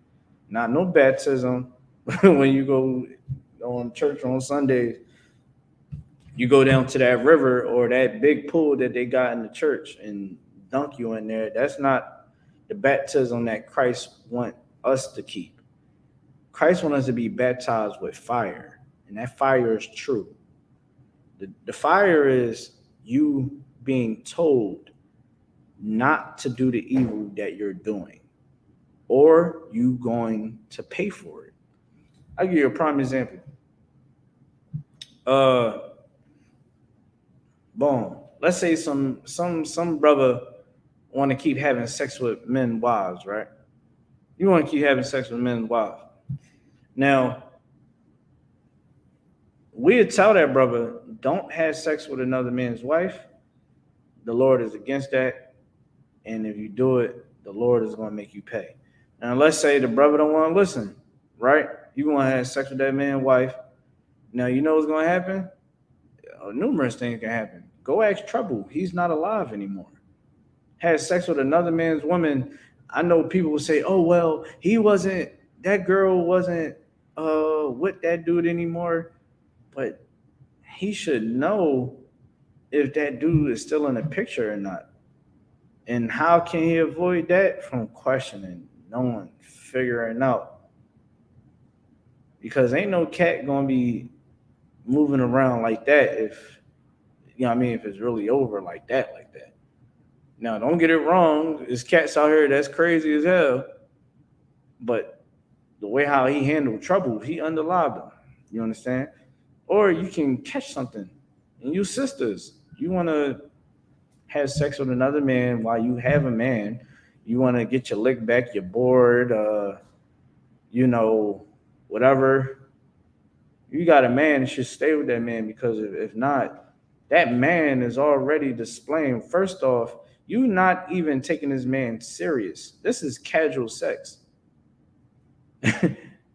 Not no baptism, When you go on church on Sundays, you go down to that river or that big pool that they got in the church and dunk you in there. That's not the baptism that Christ want us to keep. Christ wants us to be baptized with fire, and that fire is true. The fire is you being told not to do the evil that you're doing, or you going to pay for it. I'll give you a prime example. Uh, boom. Let's say some brother want to keep having sex with men wives, right? You want to keep having sex with men wives. Now, we'd tell that brother, don't have sex with another man's wife. The Lord is against that. And if you do it, the Lord is going to make you pay. Now, let's say the brother don't want to listen, right? You want to have sex with that man's wife. Now, you know what's going to happen? Numerous things can happen. Go ask Trouble. He's not alive anymore. Had sex with another man's woman. I know people will say, oh, well, that girl wasn't with that dude anymore. But he should know if that dude is still in the picture or not. And how can he avoid that? From questioning, knowing, figuring out. Because ain't no cat gonna be moving around like that if if it's really over like that. Now, don't get it wrong, there's cats out here that's crazy as hell. But the way how he handled Trouble, he underlived him. You understand? Or you can catch something. And you sisters, you wanna have sex with another man while you have a man. You want to get your lick back, you're bored, whatever. You got a man, you should stay with that man because if not, that man is already displaying. First off, you not even taking this man serious. This is casual sex.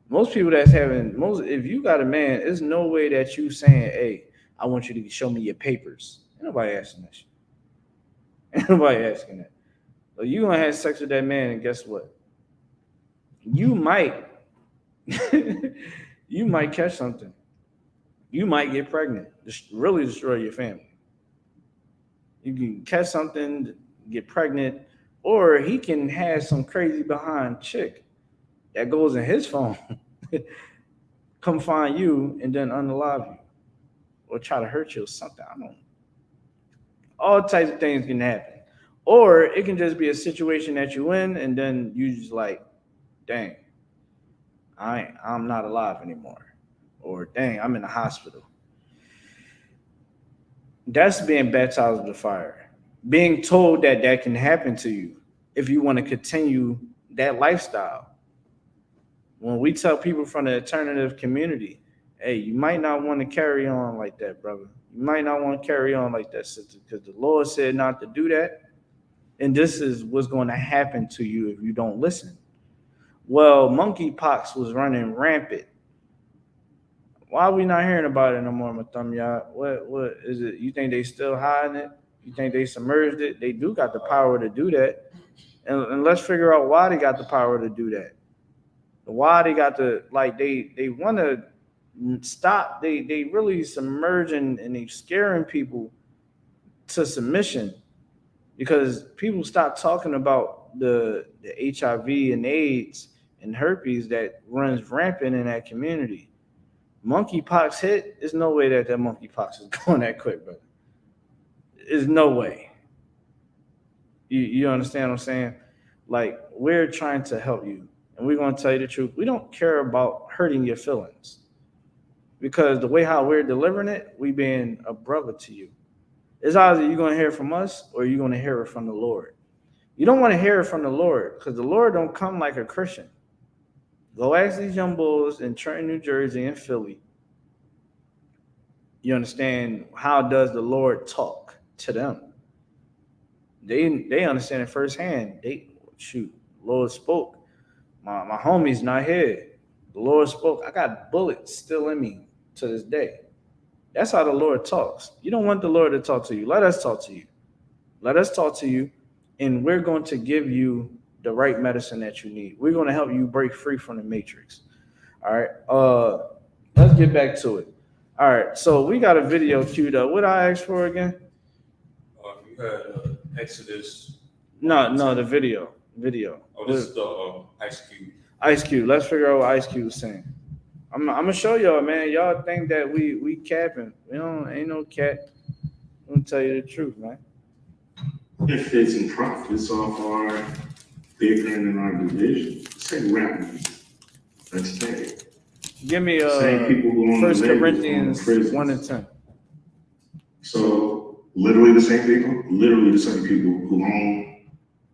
Most people if you got a man, there's no way that you saying, hey, I want you to show me your papers. Ain't nobody asking that shit. Ain't nobody asking that. So you gonna have sex with that man, and guess what? You might, you might catch something. You might get pregnant. Just really destroy your family. You can catch something, get pregnant, or he can have some crazy behind chick that goes in his phone, come find you, and then unalive you, or try to hurt you or something. I don't know. All types of things can happen. Or it can just be a situation that you in, and then you just like, dang, I'm not alive anymore. Or dang, I'm in the hospital. That's being baptized with fire. Being told that that can happen to you if you want to continue that lifestyle. When we tell people from the alternative community, hey, you might not want to carry on like that, brother. You might not want to carry on like that, sister, because the Lord said not to do that. And this is what's going to happen to you if you don't listen. Well, monkeypox was running rampant. Why are we not hearing about it no more, Matamya? What is it? You think they still hiding it? You think they submerged it? They do got the power to do that. And let's figure out why they got the power to do that. Why they got the they want to stop. They really submerging and they scaring people to submission because people stop talking about the HIV and AIDS and herpes that runs rampant in that community. Monkeypox hit. There's no way that monkeypox is going that quick, brother. There's no way. You understand what I'm saying? Like, we're trying to help you, and we're going to tell you the truth. We don't care about hurting your feelings because the way how we're delivering it, we being a brother to you. It's either you're going to hear from us or you're going to hear it from the Lord. You don't want to hear it from the Lord because the Lord don't come like a Christian. Go ask these young bulls in Trenton, New Jersey, and Philly. You understand, how does the Lord talk to them? They understand it firsthand. Lord spoke. My homie's not here. The Lord spoke. I got bullets still in me to this day. That's how the Lord talks. You don't want the Lord to talk to you. Let us talk to you. Let us talk to you, and we're going to give you the right medicine that you need. We're going to help you break free from the matrix. All right. Let's get back to it. All right. So we got a video queued up. What I asked for again? You had Exodus. No, the video. Video. Oh, this is the Ice Cube. Ice Cube. Let's figure out what Ice Cube is saying. I'm gonna show y'all, man. Y'all think that we capping. We don't ain't no cap. I'm gonna tell you the truth, man. Benefits and profits off our bickering and our division. Say rap music. Let's say it. Give me Same people who own the 1 labels Corinthians own the prisons. 1 and 10. So literally the same people, literally the same people who own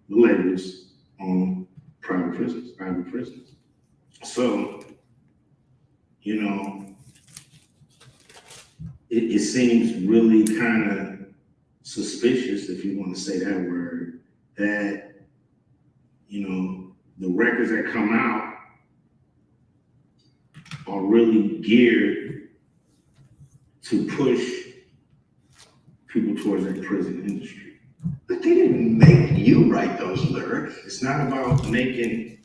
the labels own private prisons. So, you know, it seems really kind of suspicious, if you want to say that word, that, you know, the records that come out are really geared to push people towards that prison industry. But they didn't make you write those lyrics. It's not about making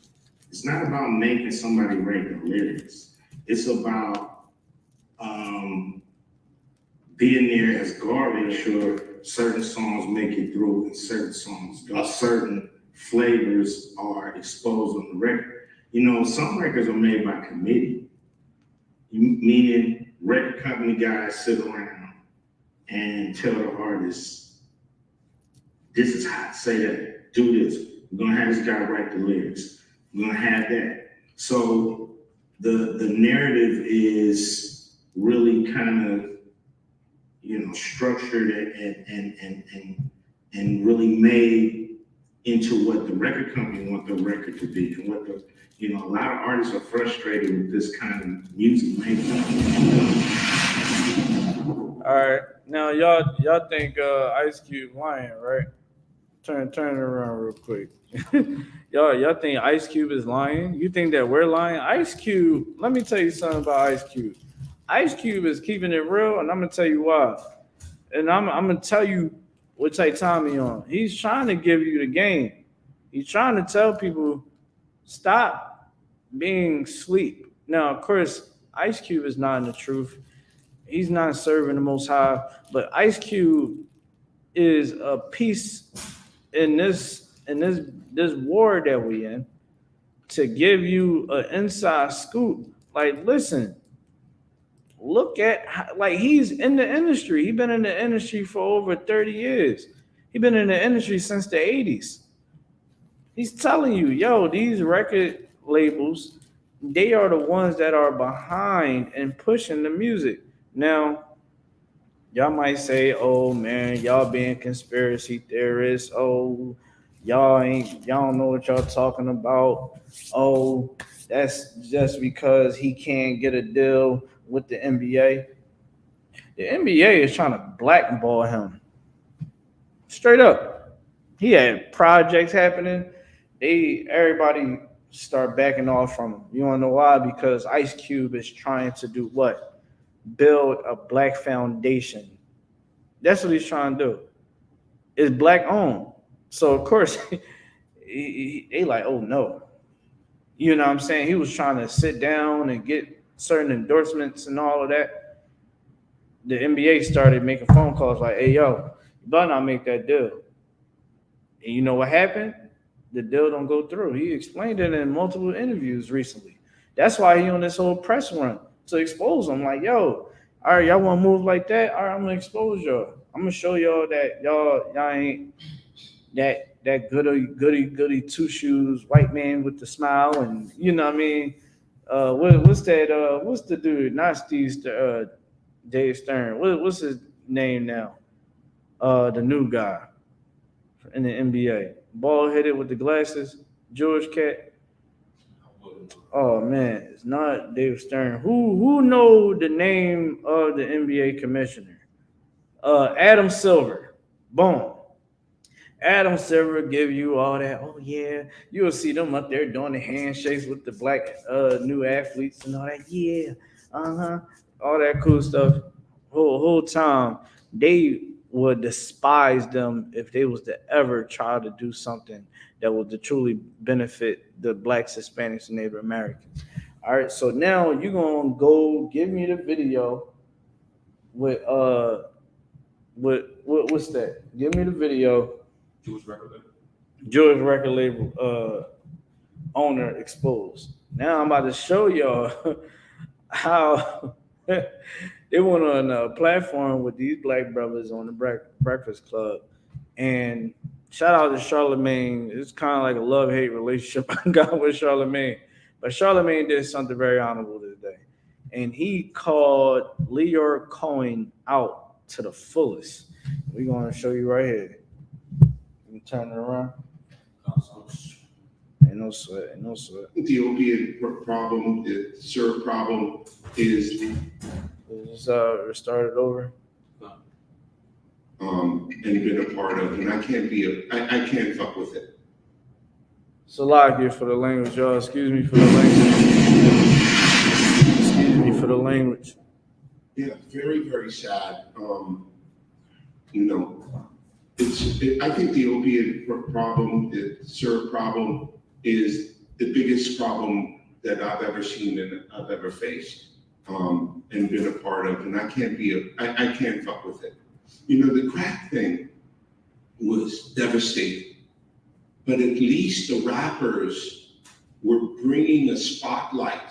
somebody write the lyrics. It's about being there as guard, sure certain songs make it through and certain songs don't. Certain flavors are exposed on the record. You know, some records are made by committee, meaning record company guys sit around and tell the artists, this is hot, say that, do this. We're gonna have this guy write the lyrics. We're gonna have that. So the narrative is really kind of, you know, structured and really made into what the record company want the record to be, and what the, you know, a lot of artists are frustrated with this kind of music making. All right. Now y'all think Ice Cube lying, right? Turn it around real quick. y'all think Ice Cube is lying? You think that we're lying? Ice Cube, let me tell you something about Ice Cube. Ice Cube is keeping it real, and I'm gonna tell you why. And I'm gonna tell you what take Tommy on. He's trying to give you the game. He's trying to tell people, stop being sleep. Now, of course, Ice Cube is not in the truth. He's not serving the Most High, but Ice Cube is a piece in this war that we in to give you an inside scoop. Like, listen, look at how, like, he's in the industry. He's been in the industry for over 30 years. He's been in the industry since the 80s. He's telling you, yo, these record labels, they are the ones that are behind and pushing the music. Now, y'all might say, oh man, y'all being conspiracy theorists. Oh, y'all don't know what y'all talking about. Oh, that's just because he can't get a deal with the NBA. The NBA is trying to blackball him. Straight up. He had projects happening. Everybody start backing off from him. You wanna know why? Because Ice Cube is trying to do what? Build a black foundation. That's what he's trying to do. It's black owned. So of course they like, oh no. You know what I'm saying? He was trying to sit down and get certain endorsements and all of that. The NBA started making phone calls like, hey yo, you better not make that deal. And you know what happened? The deal don't go through. He explained it in multiple interviews recently. That's why he on this whole press run to expose them. Like, yo, all right, y'all want to move like that? All right, I'm gonna expose y'all. I'm gonna show y'all that y'all ain't that goody two shoes white man with the smile, and you know what I mean. What's that? What's the dude? Not Steve. Dave Stern. What's his name now? The new guy in the NBA, bald headed with the glasses, George Cat. Oh man, it's not Dave Stern. Who know the name of the NBA commissioner? Adam Silver. Boom. Adam Silver give you all that. Oh yeah, you'll see them up there doing the handshakes with the black new athletes and all that. Yeah, all that cool stuff. Whole time they would despise them if they was to ever try to do something that would to truly benefit the blacks, Hispanics, and Native Americans. All right, so now you're gonna go give me the video with what's that? Give me the video. Jewish record label. Jewish record label owner exposed. Now I'm about to show y'all how they went on a platform with these black brothers on the Breakfast Club, and shout out to Charlemagne. It's kind of like a love-hate relationship I got with Charlemagne, but Charlemagne did something very honorable today, and he called Leor Cohen out to the fullest. We're gonna show you right here. You can turn it around. Ain't no sweat. Ain't no sweat. The opiate problem, the syrup problem is Just restart it over. and been a part of, and I can't fuck with it. Salakia for the language, y'all. Excuse me for the language. Excuse me for the language. Yeah, very, very sad. You know, I think the opiate problem, the syrup problem, is the biggest problem that I've ever seen and I've ever faced, and been a part of, and I can't fuck with it. You know, the crack thing was devastating, but at least the rappers were bringing a spotlight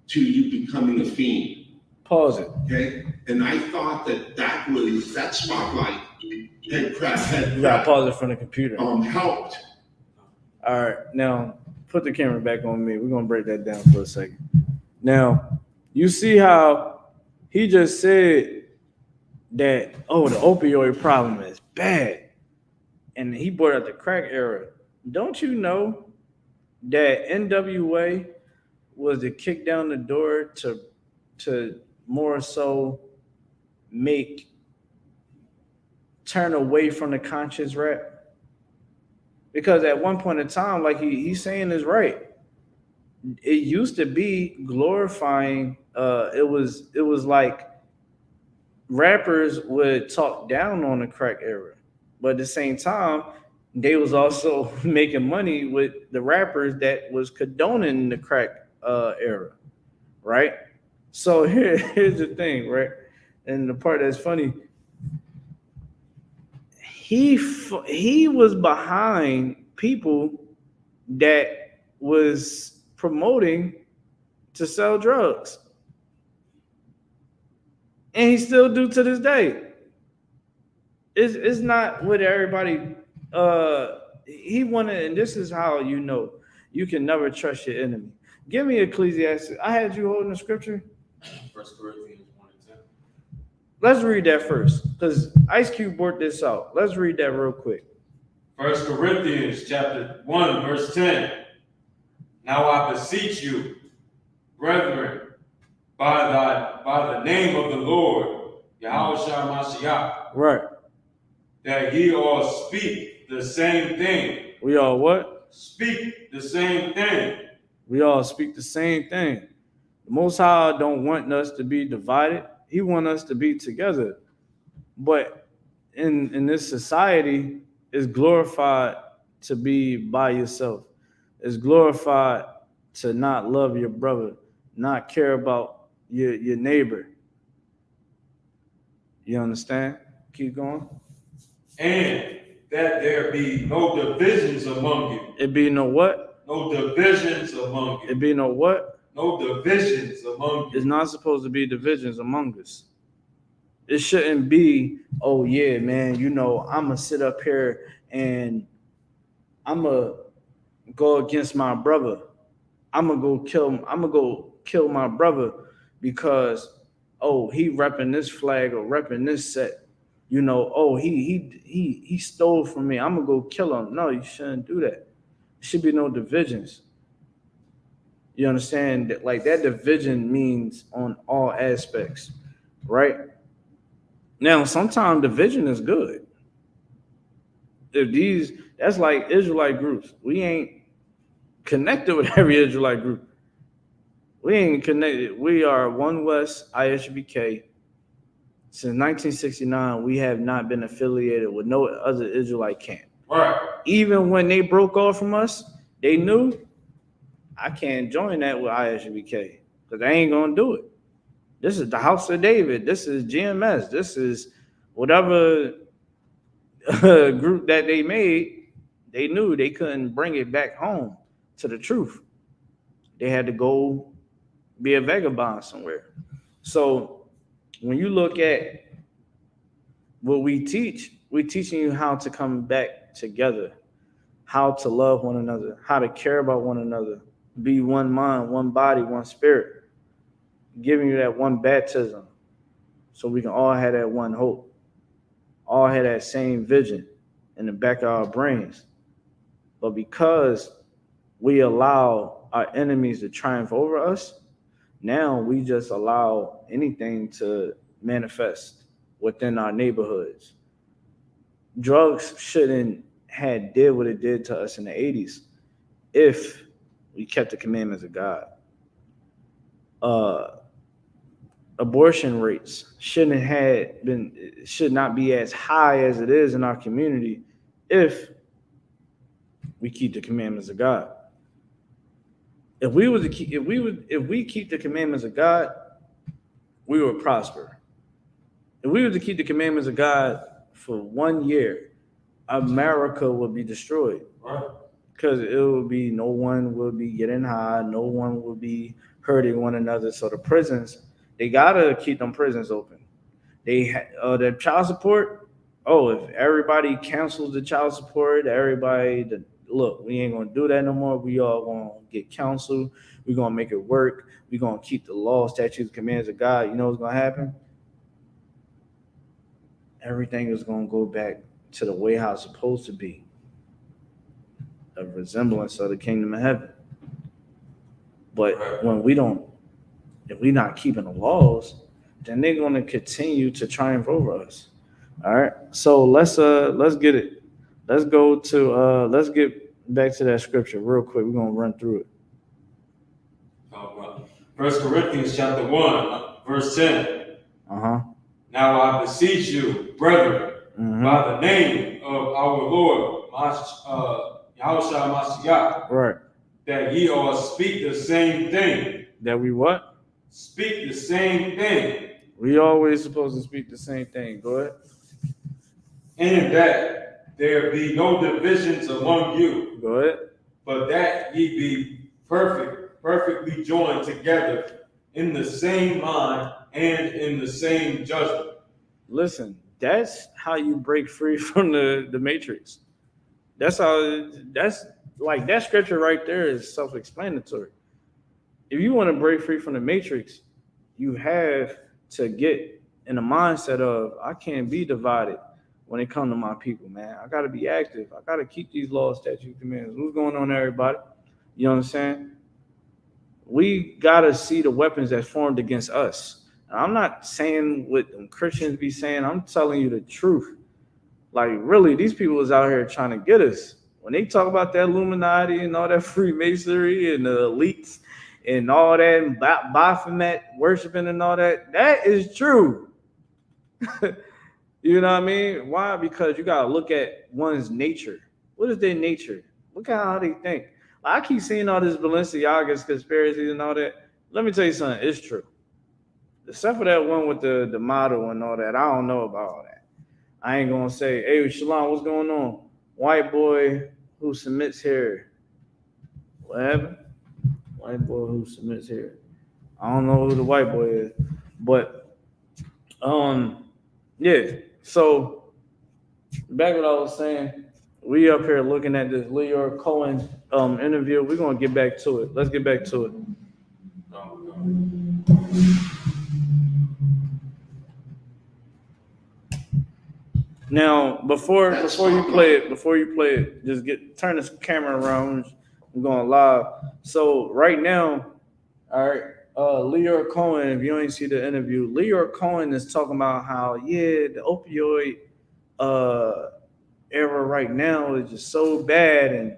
to you becoming a fiend. Pause it. Okay, and I thought that spotlight had You gotta pause it from the computer. helped. All right, now put the camera back on me. We're gonna break that down for a second. Now, you see how he just said that, oh, the opioid problem is bad, and he brought up the crack era. Don't you know that NWA was to kick down the door to more so turn away from the conscious rap? Because at one point in time, like he's saying is right, it used to be glorifying. It was like rappers would talk down on the crack era, but at the same time, they was also making money with the rappers that was condoning the crack era, right? So here's the thing, right? And the part that's funny, he was behind people that was promoting to sell drugs, and he still do to this day. It's not what everybody he wanted, and this is how you know you can never trust your enemy. Give me Ecclesiastes. I had you holding the scripture. 1 Corinthians 1 and 10. Let's read that first, because Ice Cube brought this out. Let's read that real quick. 1 Corinthians chapter 1, verse 10. Now I beseech you, brethren, by the name of the Lord, Yahushua Mashiach, Right. that ye all speak the same thing. We all what? Speak the same thing. We all speak the same thing. The Most High don't want us to be divided. He wants us to be together. But in this society, it's glorified to be by yourself. It's glorified to not love your brother, not care about your neighbor. You understand? Keep going. And that there be no divisions among you. It be no what? No divisions among you. It be no what? No divisions among you. It's not supposed to be divisions among us. It shouldn't be, oh yeah, man, you know, I'm gonna sit up here and I'm gonna go against my brother. I'm gonna go kill my brother because, oh, he repping this flag or repping this set. You know, oh, he stole from me. I'm gonna go kill him. No, you shouldn't do that. There should be no divisions. You understand that? Like, that division means on all aspects, right? Now, sometimes division is good. That's like Israelite groups. We ain't connected with every Israelite group. We ain't connected. We are One West ISUPK. Since 1969, we have not been affiliated with no other Israelite camp. Right. Even when they broke off from us, they knew I can't join that with ISUPK because they ain't gonna do it. This is the House of David. This is GMS. This is whatever group that they made. They knew they couldn't bring it back home to the truth. They had to go be a vagabond somewhere. So when you look at what we teach, we're teaching you how to come back together, how to love one another, how to care about one another, be one mind, one body, one spirit, giving you that one baptism so we can all have that one hope, all have that same vision in the back of our brains. But because we allow our enemies to triumph over us, now we just allow anything to manifest within our neighborhoods. Drugs shouldn't have did what it did to us in the 80s if we kept the commandments of God. Abortion rates should not be as high as it is in our community if we keep the commandments of God. If we keep the commandments of God, we would prosper. If we were to keep the commandments of God for 1 year, America would be destroyed. Right. Because it would be no one would be getting high, no one would be hurting one another. So the prisons, they gotta keep them prisons open. The child support. Oh, if everybody cancels the child support, look, we ain't gonna do that no more. We all gonna get counseled. We're gonna make it work. We're gonna keep the law, statutes, commands of God. You know what's gonna happen? Everything is gonna go back to the way how it's supposed to be. A resemblance of the kingdom of heaven. But when if we're not keeping the laws, then they're gonna continue to triumph over us. All right. So let's get it. Let's get back to that scripture real quick. We're gonna run through it. 1 Corinthians chapter 1, verse 10. Uh-huh. Now I beseech you, brethren, by the name of our Lord, Yahushua Mashiach, right, that ye all speak the same thing. That we what? Speak the same thing. We always supposed to speak the same thing. Go ahead. And that there be no divisions among you. Go ahead. But that ye be perfectly joined together in the same mind and in the same judgment. Listen, that's how you break free from the matrix. That's like that scripture right there is self-explanatory. If you want to break free from the matrix, you have to get in the mindset of I can't be divided when it comes to my people, man. I gotta be active. I gotta keep these laws, statutes, commands. What's going on, everybody? You know what I'm saying? We gotta see the weapons that's formed against us. I'm not saying what them Christians be saying. I'm telling you the truth. Like, really, these people is out here trying to get us. When they talk about that Illuminati and all that Freemasonry and the elites and all that and Baphomet worshiping and all that, that is true. You know what I mean? Why? Because you gotta look at one's nature. What is their nature? Look at how they think. I keep seeing all this Balenciaga's conspiracies and all that. Let me tell you something. It's true. Except for that one with the model and all that. I don't know about all that. I ain't gonna say, hey, Shalom, what's going on? White boy who submits here. What happened? White boy who submits here. I don't know who the white boy is. But yeah. So back what I was saying, we up here looking at this Leo Cohen interview. We're gonna get back to it. Let's get back to it. Now, before you play it, just turn this camera around. We're going live. So right now, all right, Leo Cohen, if you ain't see the interview, Leo Cohen is talking about how, the opioid era right now is just so bad, and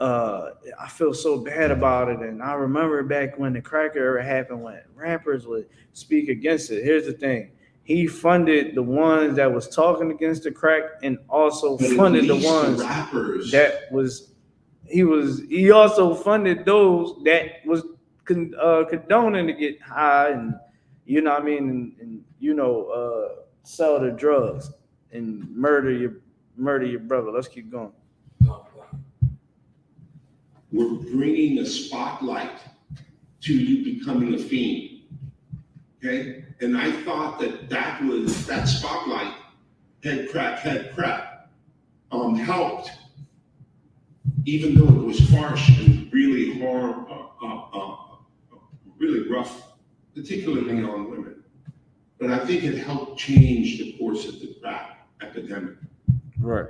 I feel so bad about it. And I remember back when the crack era happened, when rappers would speak against it. Here's the thing. He funded the ones that was talking against the crack and also funded the ones that was he also funded those that was condoning to get high and you know what I mean and sell the drugs and murder your brother. Let's keep going. We're bringing a spotlight to you becoming a fiend. Okay? And I thought that spotlight had crack helped, even though it was harsh and really really rough, particularly on women. But I think it helped change the course of the crack epidemic. Right.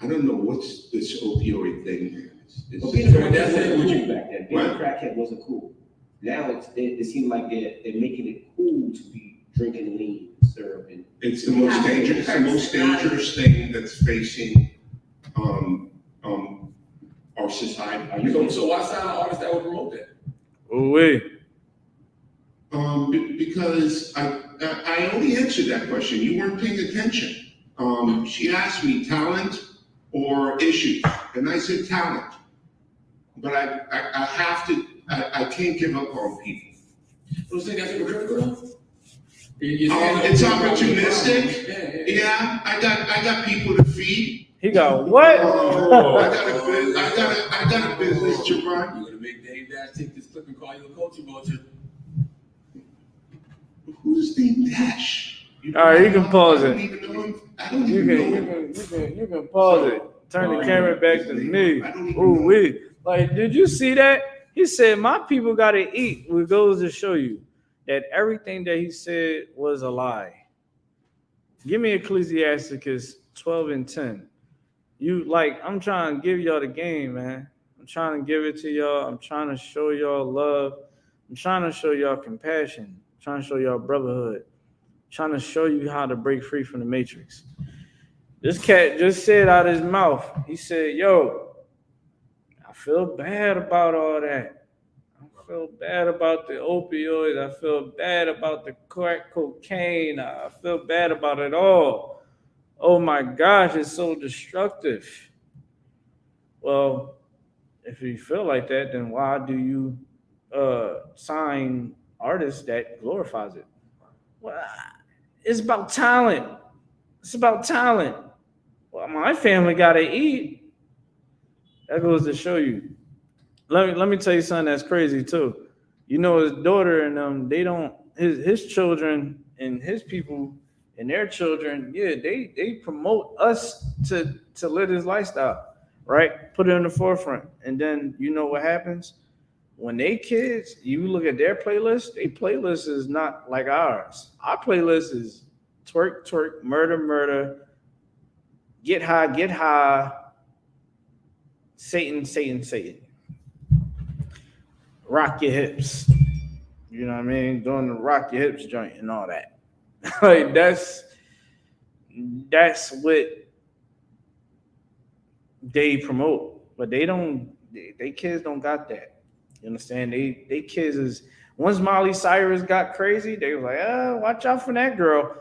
I don't know what's this opioid thing. But being a crackhead wasn't cool back then. Being a What? crackhead wasn't cool. Now it seems like they're making it cool to be drinking lean syrup and It's the most dangerous thing that's facing our society. So why sign an artist that would promote that? Oh wait. Because I only answered that question. You weren't paying attention. She asked me talent or issues, and I said talent. But I have to. I can't give up on people. You think that's hypocritical though? It's opportunistic. Yeah, I got people to feed. He got what? I got a business to run. You're gonna make Dave Dash take this clip and call you a culture vulture. Who's Dave Dash? All right, you can pause I it. don't even know him. I don't even know him. You can pause it. Turn the camera back to me. I don't even Ooh know. wee. Like, did you see that? He said, "My people gotta eat." Which goes to show you that everything that he said was a lie. Give me Ecclesiasticus 12:10. I'm trying to give y'all the game, man. I'm trying to give it to y'all. I'm trying to show y'all love. I'm trying to show y'all compassion. I'm trying to show y'all brotherhood. I'm trying to show you how to break free from the matrix. This cat just said out his mouth, he said, yo, I feel bad about all that. I feel bad about the opioids. I feel bad about the crack cocaine. I feel bad about it all. Oh my gosh, it's so destructive. Well, if you feel like that, then why do you sign artists that glorifies it? Well, it's about talent. It's about talent. Well, my family gotta eat. That goes to show you. Let me tell you something that's crazy too. You know, his daughter and they don't his children and his people and their children, yeah, they promote us to live this lifestyle, right? Put it in the forefront. And then you know what happens? When they kids, you look at their playlist, their playlist is not like ours. Our playlist is twerk, twerk, murder, murder, get high, Satan, Satan, Satan. Rock your hips. You know what I mean? Doing the rock your hips joint and all that. Like that's what they promote. But they kids don't got that. You understand? They kids is once Miley Cyrus got crazy, they was like, watch out for that girl.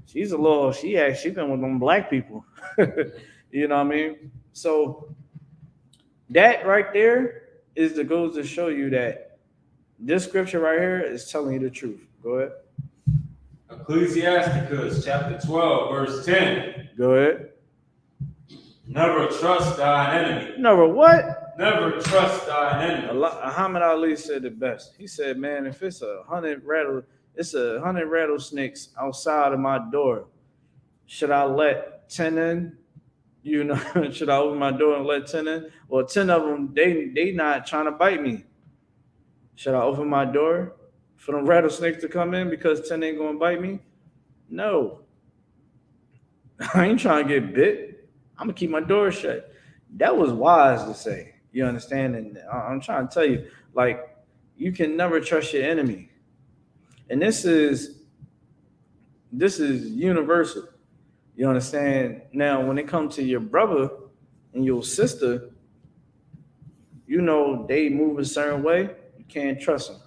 She's been with them black people. You know what I mean? So that right there goes to show you that this scripture right here is telling you the truth. Go ahead. Ecclesiasticus chapter 12, verse 10. Go ahead. Never trust thine enemy. Never what? Never trust thine enemy. Muhammad Ali said it best. He said, man, if it's 100 rattlesnakes outside of my door, should I let 10 in? You know, should I open my door and let 10 in? Well, 10 of them, they not trying to bite me. Should I open my door for them rattlesnakes to come in because 10 ain't gonna bite me? No. I ain't trying to get bit. I'm gonna keep my door shut. That was wise to say. You understand? And I'm trying to tell you, like, you can never trust your enemy. And this is universal. You understand? Now, when it comes to your brother and your sister, you know they move a certain way. You can't trust them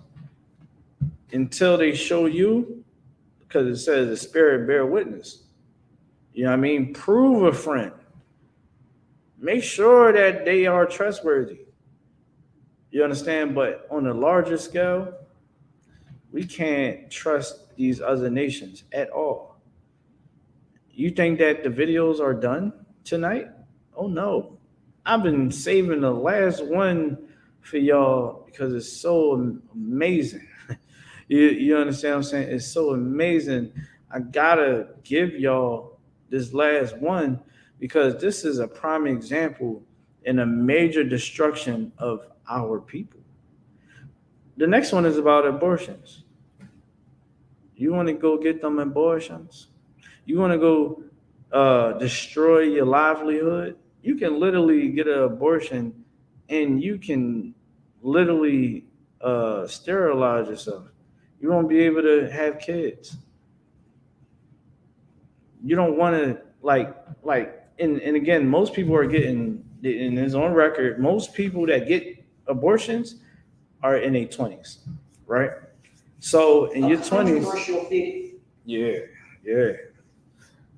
until they show you, because it says the spirit bear witness. You know what I mean? Prove a friend. Make sure that they are trustworthy. You understand? But on a larger scale, we can't trust these other nations at all. You think that the videos are done tonight? Oh no. I've been saving the last one for y'all because it's so amazing. You understand what I'm saying? It's so amazing. I gotta give y'all this last one because this is a prime example in a major destruction of our people. The next one is about abortions. You want to go get them abortions? You want to go destroy your livelihood? You can literally get an abortion and you can literally sterilize yourself. You won't be able to have kids. You don't want to and again, most people are getting, and it's on record, most people that get abortions are in their 20s, right? So in your 20s, yeah, yeah.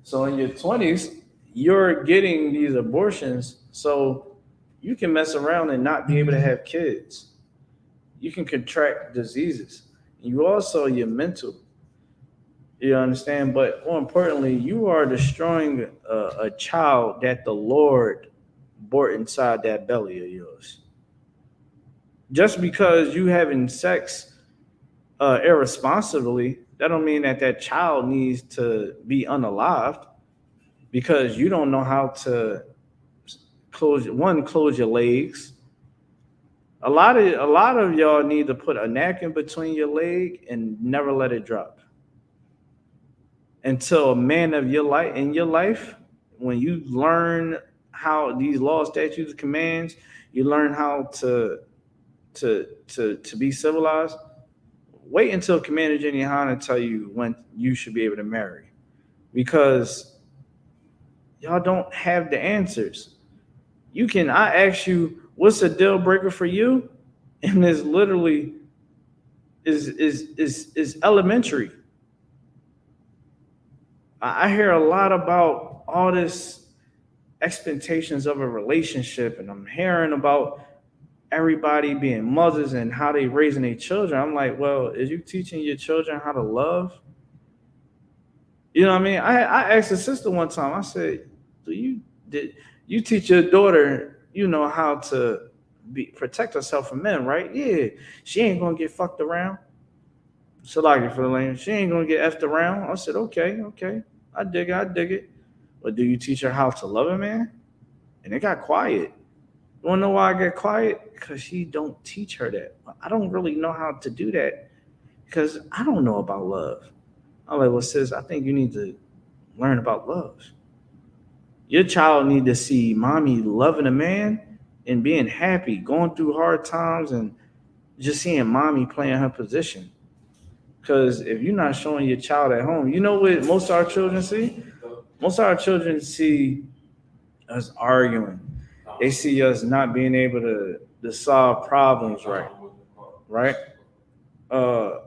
So in your 20s, you're getting these abortions, so you can mess around and not be able to have kids. You can contract diseases. You also your mental. You understand? But more importantly, you are destroying a child that the Lord brought inside that belly of yours. Just because you having sex irresponsibly, that don't mean that that child needs to be unalived because you don't know how to close your legs. A lot of y'all need to put a napkin between your leg and never let it drop until a man of your life in your life, when you learn how these laws, statutes, commands, you learn how to be civilized. Wait until Commander Jenny Hanna tell you when you should be able to marry, because y'all don't have the answers. I ask you, what's a deal breaker for you, and it's literally is elementary. I hear a lot about all this expectations of a relationship, and I'm hearing about everybody being mothers and how they raising their children. I'm like, well, is you teaching your children how to love? You know what I mean? I asked a sister one time. I said, did you teach your daughter, how to protect herself from men, right? Yeah, she ain't gonna get fucked around. So like it for the lane. She ain't gonna get effed around. I said, okay. I dig it. But do you teach her how to love a man? And it got quiet. You wanna know why I got quiet? Because she don't teach her that. I don't really know how to do that because I don't know about love. I'm like, well, sis, I think you need to learn about love. Your child need to see mommy loving a man and being happy, going through hard times, and just seeing mommy playing her position. Because if you're not showing your child at home, you know what most of our children see? Most of our children see us arguing. They see us not being able to solve problems right? Uh,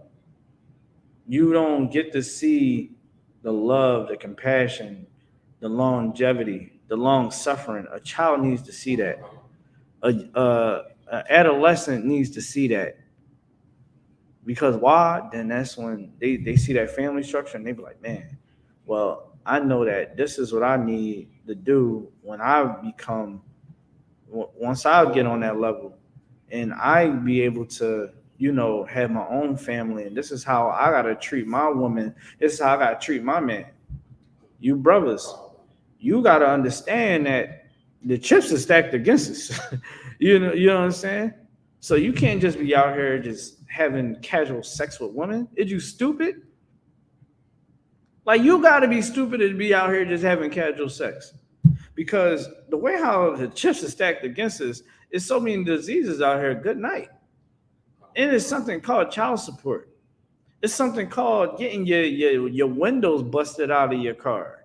you don't get to see the love, the compassion, the longevity, the long suffering. A child needs to see that. An adolescent needs to see that. Because why? Then that's when they see that family structure and they be like, man, well, I know that this is what I need to do when once I get on that level and I be able to, have my own family. And this is how I got to treat my woman. This is how I got to treat my man. You brothers, you got to understand that the chips are stacked against us. You know what I'm saying? So you can't just be out here just having casual sex with women. Is you stupid? Like, you got to be stupid to be out here just having casual sex. Because the way how the chips are stacked against us is so many diseases out here. Good night. And it's something called child support. It's something called getting your windows busted out of your car.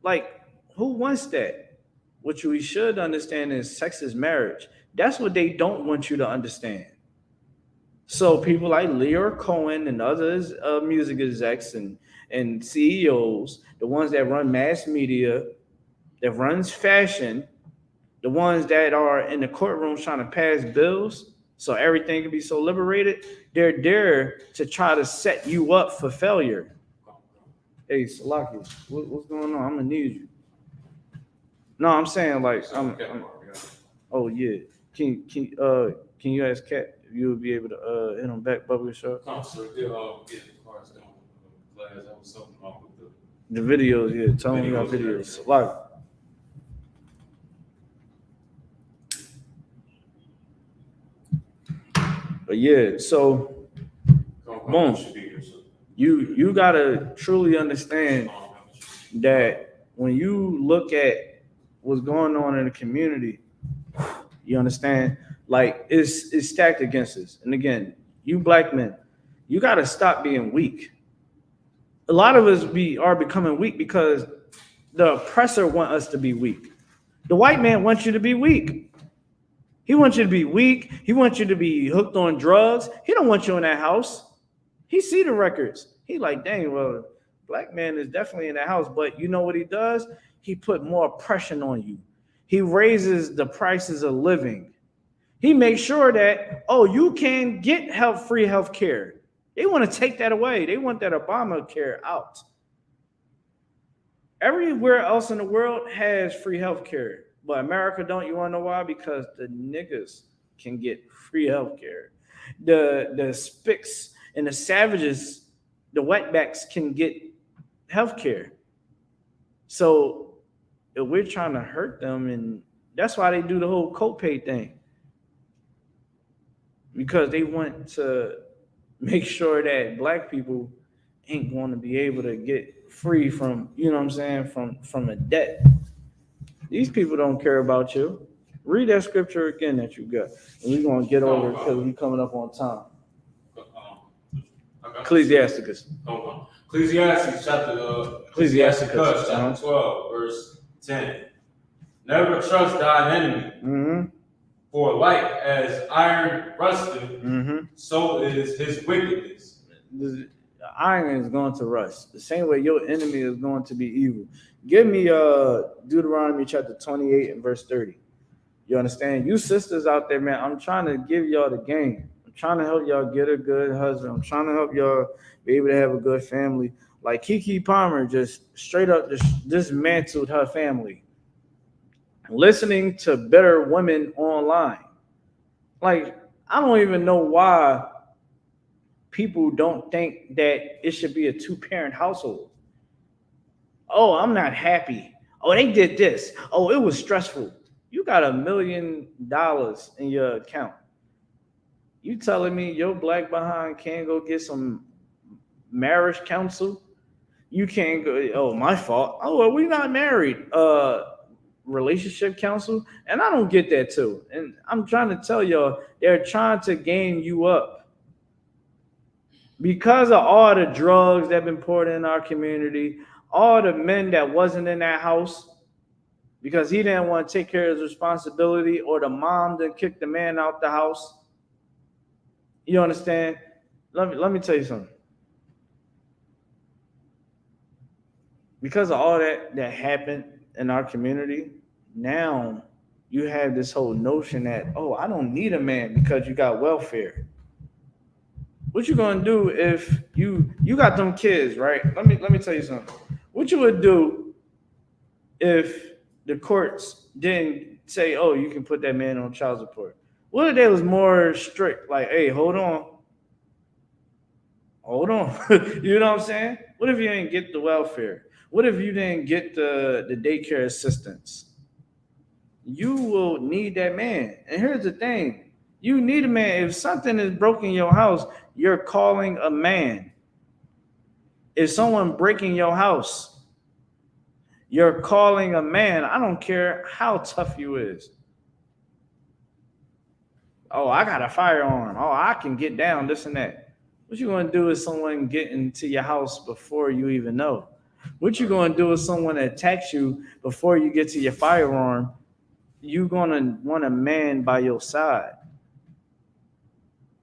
Like, who wants that? What we should understand is sex is marriage. That's what they don't want you to understand. So people like Leo Cohen and others, music execs and CEOs, the ones that run mass media, that runs fashion, the ones that are in the courtrooms trying to pass bills so everything can be so liberated, they're there to try to set you up for failure. Hey, Salaki, what's going on? I'm gonna need you. No, I'm saying like oh yeah. Can you ask Kat if you would be able to hit him back, Bubba Short? No, sir. Yeah, the car's down. Glad that was something wrong with The videos, yeah. Tell me about videos. Like, but yeah, so boom. You gotta truly understand that when you look at what's going on in the community, you understand, like it's stacked against us. And again, you black men, you gotta stop being weak. A lot of us are becoming weak because the oppressor want us to be weak. The white man wants you to be weak. He wants you to be weak. He wants you to be hooked on drugs. He don't want you in that house. He see the records. He like, dang, well, black man is definitely in that house. But you know what he does? He put more pressure on you. He raises the prices of living. He makes sure that, oh, you can get free health care. They want to take that away. They want that Obamacare out. Everywhere else in the world has free health care. But America don't. You want to know why? Because the niggas can get free health care. The spics and the savages, the wetbacks can get health care. So if we're trying to hurt them, and that's why they do the whole copay thing. Because they want to make sure that black people ain't going to be able to get free from, you know what I'm saying, from a debt. These people don't care about you. Read that scripture again that you got. And we're going to get over it because we're coming up on time. Ecclesiasticus. Ecclesiastes chapter 12, verse 10. Never trust thine enemy. Mm-hmm. For like as iron rusteth, so is his wickedness. The iron is going to rust. The same way your enemy is going to be evil. Give me Deuteronomy chapter 28 and verse 30. You understand? You sisters out there, man, I'm trying to give y'all the game. I'm trying to help y'all get a good husband. I'm trying to help y'all be able to have a good family. Like Keke Palmer just straight up dismantled her family. Listening to better women online. Like, I don't even know why people don't think that it should be a 2-parent household. Oh, I'm not happy. Oh, they did this. Oh, it was stressful. You got $1 million in your account. You telling me your black behind can't go get some marriage counsel? You can't go, oh, my fault. Oh, well, we're not married. Relationship counsel. And I don't get that too. And I'm trying to tell y'all, they're trying to game you up. Because of all the drugs that have been poured in our community, all the men that wasn't in that house because he didn't want to take care of his responsibility, or the mom that kicked the man out the house. You understand? Let me tell you something. Because of all that happened in our community, now you have this whole notion that, oh, I don't need a man because you got welfare. What you gonna do if you got them kids, right? Let me tell you something. What you would do if the courts didn't say, oh, you can put that man on child support? What if they was more strict? Like, hey, hold on. You know what I'm saying? What if you didn't get the welfare? What if you didn't get the daycare assistance? You will need that man. And here's the thing. You need a man. If something is broken in your house, you're calling a man. If someone breaking your house, you're calling a man. I don't care how tough you is. Oh, I got a firearm. Oh, I can get down, this and that. What you going to do is someone get into your house before you even know. What you going to do is someone attacks you before you get to your firearm. You're going to want a man by your side.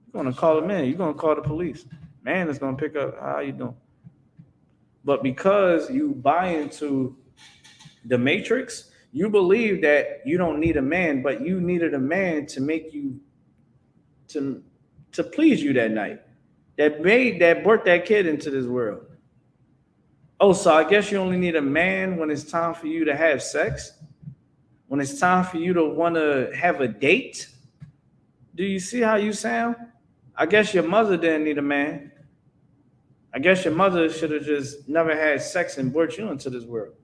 You're going to call him in. You're going to call the police. Man is going to pick up, how you doing? But because you buy into the matrix, You believe that you don't need a man, but you needed a man to make you to please you that night. That brought that kid into this world. Oh, so I guess you only need a man when it's time for you to have sex? When it's time for you to want to have a date? Do you see how you sound? I guess your mother didn't need a man. I guess your mother should have just never had sex and brought you into this world.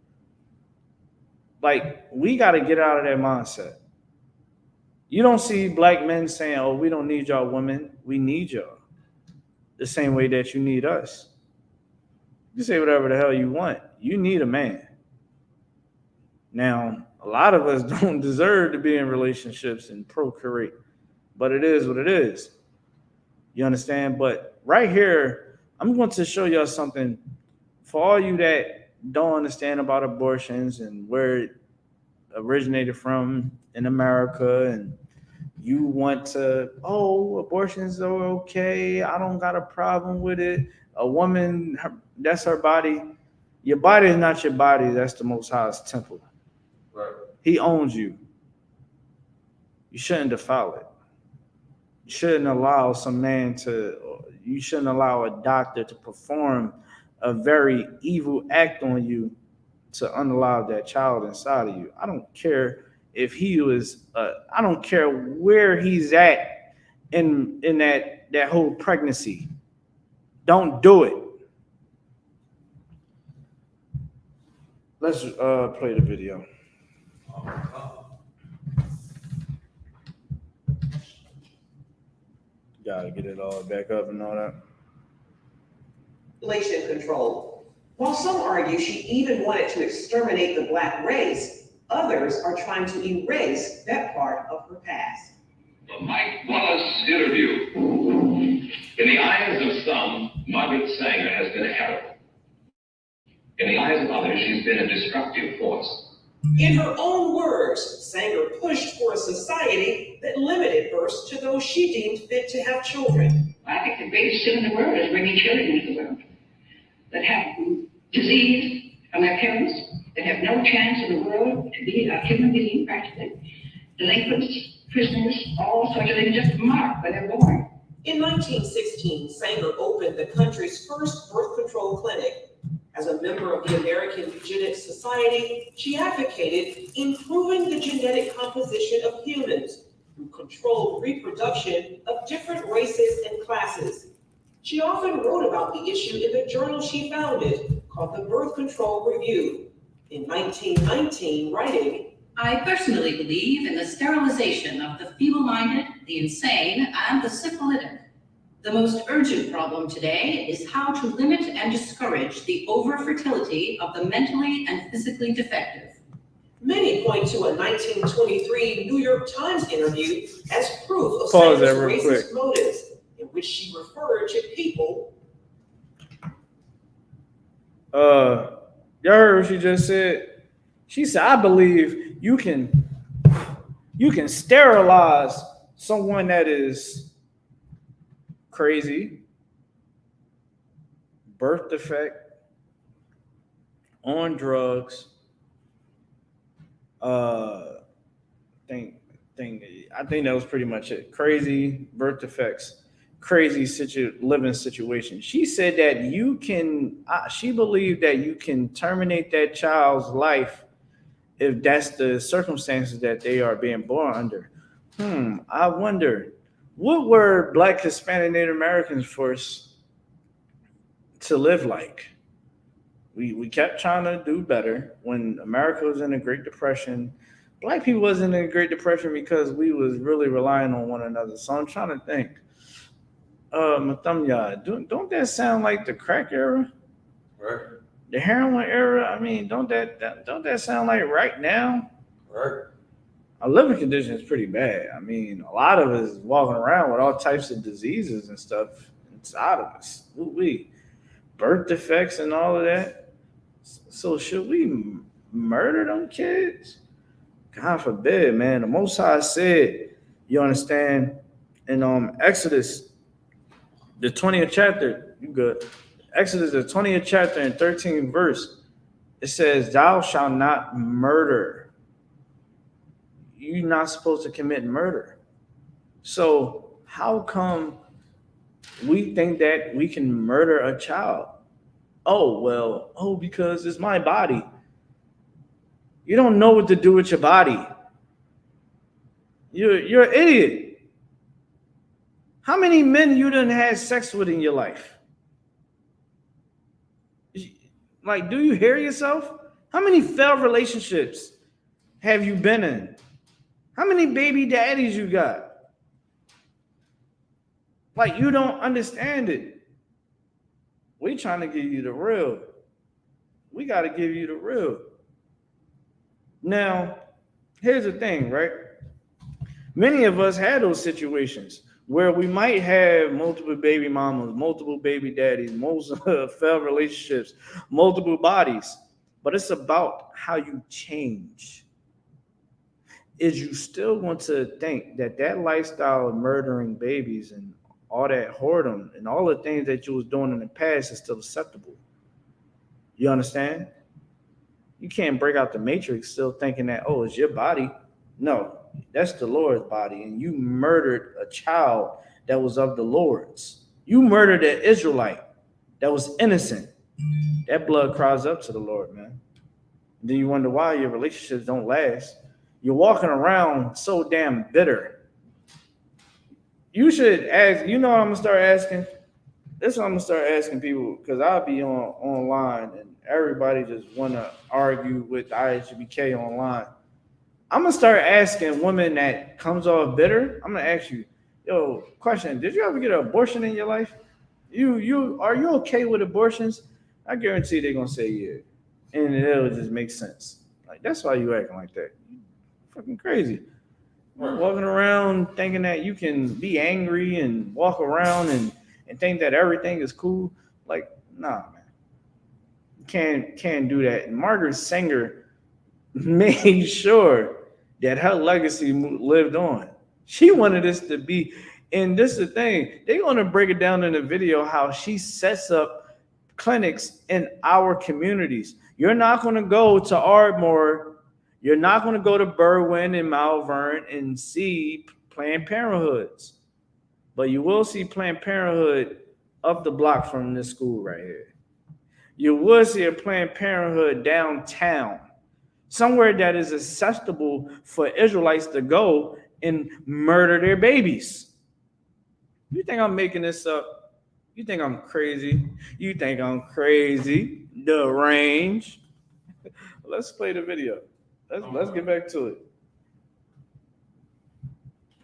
Like, we got to get out of that mindset. You don't see black men saying, oh, we don't need y'all women. We need y'all. The same way that you need us. You say whatever the hell you want. You need a man. Now, a lot of us don't deserve to be in relationships and procreate, but it is what it is. You understand? But right here, I'm going to show y'all something for all you that don't understand about abortions and where it originated from in America, and you want to, oh, abortions are okay. I don't got a problem with it. A woman, that's her body. Your body is not your body. That's the Most High's temple. Right. He owns you. You shouldn't defile it. You shouldn't allow you shouldn't allow a doctor to perform a very evil act on you to unalive that child inside of you. I don't care if he was, I don't care where he's at in that whole pregnancy. Don't do it. Let's play the video. Gotta get it all back up and all that. Population control. While some argue she even wanted to exterminate the Black race, others are trying to erase that part of her past. The Mike Wallace interview. In the eyes of some, Margaret Sanger has been a hero. In the eyes of others, she's been a destructive force. In her own words, Sanger pushed for a society that limited births to those she deemed fit to have children. I think the greatest sin in the world is bringing children into the world that have disease from their parents, that have no chance in the world to be a human being, practically. Delinquents, prisoners, all sorts of things just marked when they're born. In 1916, Sanger opened the country's first birth control clinic. As a member of the American Eugenics Society, she advocated improving the genetic composition of humans through controlled reproduction of different races and classes. She often wrote about the issue in the journal she founded, called the Birth Control Review. In 1919, writing, I personally believe in the sterilization of the feeble-minded, the insane, and the syphilitic. The most urgent problem today is how to limit and discourage the over-fertility of the mentally and physically defective. Many point to a 1923 New York Times interview as proof of Pause Sanger's that real racist quick. motives, in which she referred to people. Y'all heard what she just said? She said, I believe you can sterilize someone that is crazy, birth defect, on drugs, I think that was pretty much it. Crazy, birth defects, crazy living situation. She said that she believed that you can terminate that child's life if that's the circumstances that they are being born under. I wonder, what were Black, Hispanic, Native Americans forced to live like? We kept trying to do better when America was in the Great Depression. Black people wasn't in the Great Depression because we was really relying on one another. So I'm trying to think. Matamya, don't that sound like the crack era? Right. The heroin era? I mean, don't that sound like right now? Right. Our living condition is pretty bad. I mean, a lot of us walking around with all types of diseases and stuff inside of us. We birth defects and all of that. So should we murder them kids? God forbid, man. The Most High said, you understand, in Exodus, the 20th chapter, you good. Exodus, the 20th chapter and 13th verse, it says, thou shalt not murder. you're not supposed to commit murder. So how come we think that we can murder a child? Because it's my body. You don't know what to do with your body. You're an idiot. How many men you done had sex with in your life? Like, do you hear yourself? How many failed relationships have you been in? How many baby daddies you got? Like, you don't understand it. We trying to give you the real. We got to give you the real. Now, here's the thing, right? Many of us had those situations where we might have multiple baby mamas, multiple baby daddies, most failed relationships, multiple bodies. But it's about how you change. Is you still want to think that that lifestyle of murdering babies and all that whoredom and all the things that you was doing in the past is still acceptable? You understand? You can't break out the matrix still thinking that, oh, it's your body. No, that's the Lord's body. And you murdered a child that was of the Lord's. You murdered an Israelite that was innocent. That blood cries up to the Lord, man. And then you wonder why your relationships don't last. You're walking around so damn bitter. You should ask, you know what I'm going to start asking? This is what I'm going to start asking people, because I'll be online and everybody just want to argue with ISUPK online. I'm going to start asking women that comes off bitter. I'm going to ask you, question, did you ever get an abortion in your life? Are you okay with abortions? I guarantee they're going to say yeah. And it'll just make sense. Like, that's why you acting like that. Fucking crazy. Walking around thinking that you can be angry and walk around and think that everything is cool. Like, nah, man. You can't do that. And Margaret Sanger made sure that her legacy lived on. She wanted this to be, and this is the thing, they're going to break it down in the video how she sets up clinics in our communities. You're not going to go to Ardmore. You're not going to go to Berwyn and Malvern and see Planned Parenthoods. But you will see Planned Parenthood up the block from this school right here. You will see a Planned Parenthood downtown, somewhere that is accessible for Israelites to go and murder their babies. You think I'm making this up? You think I'm crazy? You think I'm crazy? Deranged? Let's play the video. Let's get back to it.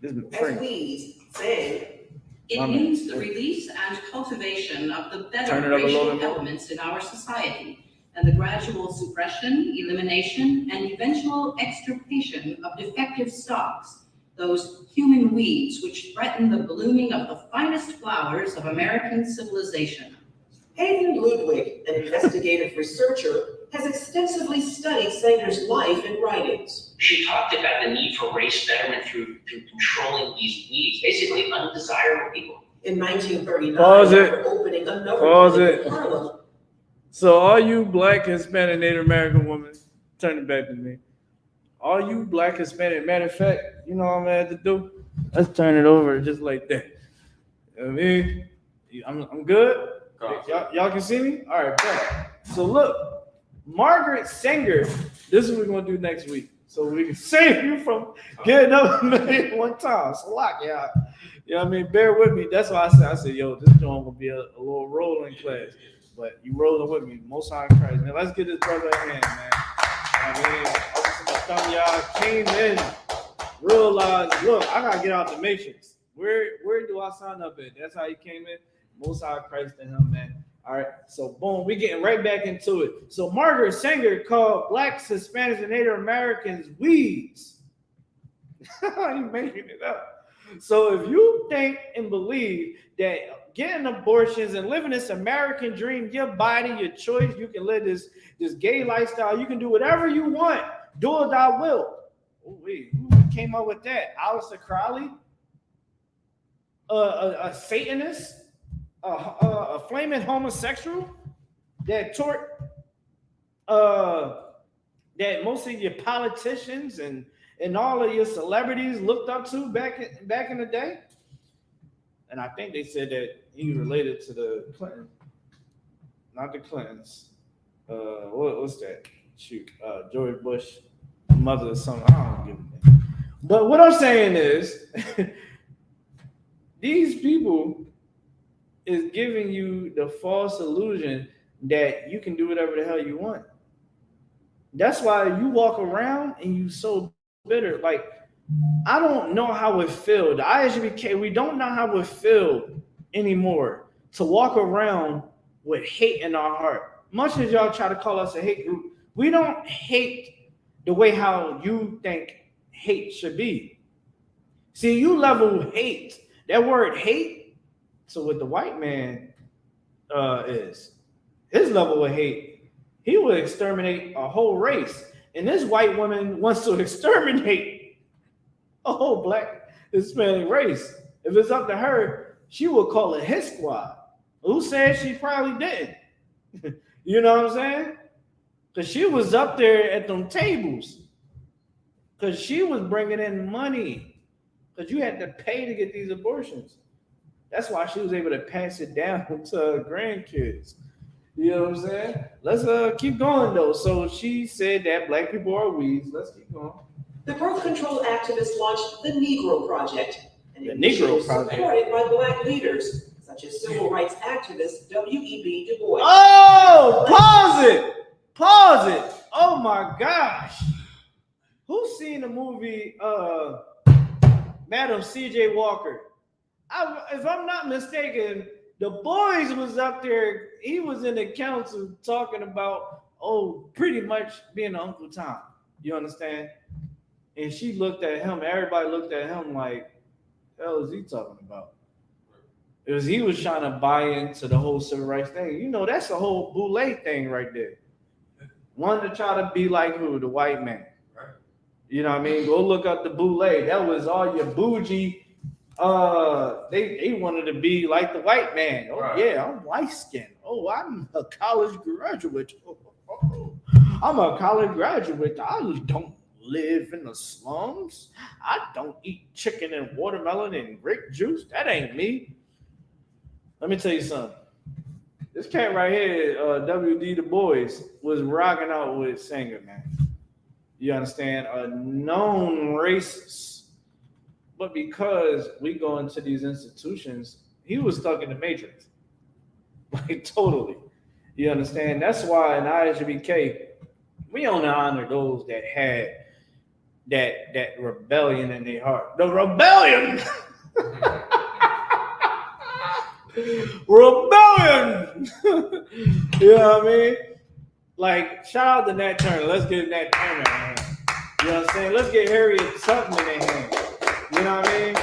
As we say, it means the release and cultivation of the better racial elements in our society, and the gradual suppression, elimination, and eventual extirpation of defective stocks, those human weeds which threaten the blooming of the finest flowers of American civilization. Hayden Ludwig, an investigative researcher, has extensively studied Sanger's life and writings. She talked about the need for race betterment through controlling these weeds, basically undesirable people. In 1939, after opening another clinic in Harlem. So all you Black, Hispanic, Native American women, turn it back to me. All you Black, Hispanic, matter of fact, you know what I'm gonna have to do? Let's turn it over just like that. You know what I mean? I'm good? Y'all can see me? All right, bet. So look, Margaret Sanger, this is what we're gonna do next week. So we can save you from getting up one time. So lock y'all. You know what I mean? Bear with me. That's why I said, yo, this joint gonna be a little rolling class. But you rolling with me. Most High Christ. Man, let's get this brother a hand, man. You know what I mean? Open my thumb, y'all came in, realized, look, I gotta get out the matrix. Where do I sign up at? That's how he came in. Most High Christ in him, man. All right, so boom, we getting right back into it. So Margaret Sanger called Blacks, Hispanics, and Native Americans weeds. You making it up. So if you think and believe that getting abortions and living this American dream, your body, your choice, you can live this gay lifestyle, you can do whatever you want, do as I will. Oh, wait, who came up with that? Aleister Crowley? A Satanist? A flaming homosexual that taught that most of your politicians and and all of your celebrities looked up to back in the day. And I think they said that he related to the Clinton, not the Clintons. What's that? Shoot, George Bush, mother or something. I don't give a damn. But what I'm saying is, these people is giving you the false illusion that you can do whatever the hell you want. That's why you walk around and you so bitter. Like, I don't know how it feels. The ISUPK, we don't know how it feels anymore to walk around with hate in our heart. Much as y'all try to call us a hate group, we don't hate the way how you think hate should be. See, you level hate. That word hate, so what the white man is, his level of hate, he would exterminate a whole race. And this white woman wants to exterminate a whole black Hispanic race. If it's up to her, she would call it his squad. Who said she probably didn't? You know what I'm saying? Because she was up there at them tables. Because she was bringing in money. Because you had to pay to get these abortions. That's why she was able to pass it down to her grandkids. You know what I'm saying? Let's keep going though. So she said that black people are weeds. Let's keep going. The birth control activists launched the Negro Project, an The initiative Negro Project. supported by black leaders such as civil rights activist W.E.B. Du Bois. Oh, pause it. Pause it. Oh my gosh. Who's seen the movie Madam C.J. Walker? If I'm not mistaken, the boys was up there. He was in the council talking about, pretty much being Uncle Tom. You understand? And she looked at him. Everybody looked at him like, the hell is he talking about? It was he was trying to buy into the whole civil rights thing. You know, that's a whole boule thing right there. Wanted to try to be like who? The white man. Right. You know what I mean? Go look up the boule. That was all your bougie. They wanted to be like the white man. Oh, right. Yeah, I'm light skinned. Oh, I'm a college graduate. I'm a college graduate. I don't live in the slums. I don't eat chicken and watermelon and grape juice. That ain't me. Let me tell you something. This cat right here, W.D. Du Bois, was rocking out with Sanger, man. You understand? A known racist. But because we go into these institutions, he was stuck in the matrix. Like, totally. You understand? That's why in ISUPK, we only honor those that had that rebellion in their heart. The rebellion! Rebellion! You know what I mean? Like, shout out to Nat Turner. Let's get Nat Turner in hand. You know what I'm saying? Let's get Harriet Tubman in hand. You know what I mean?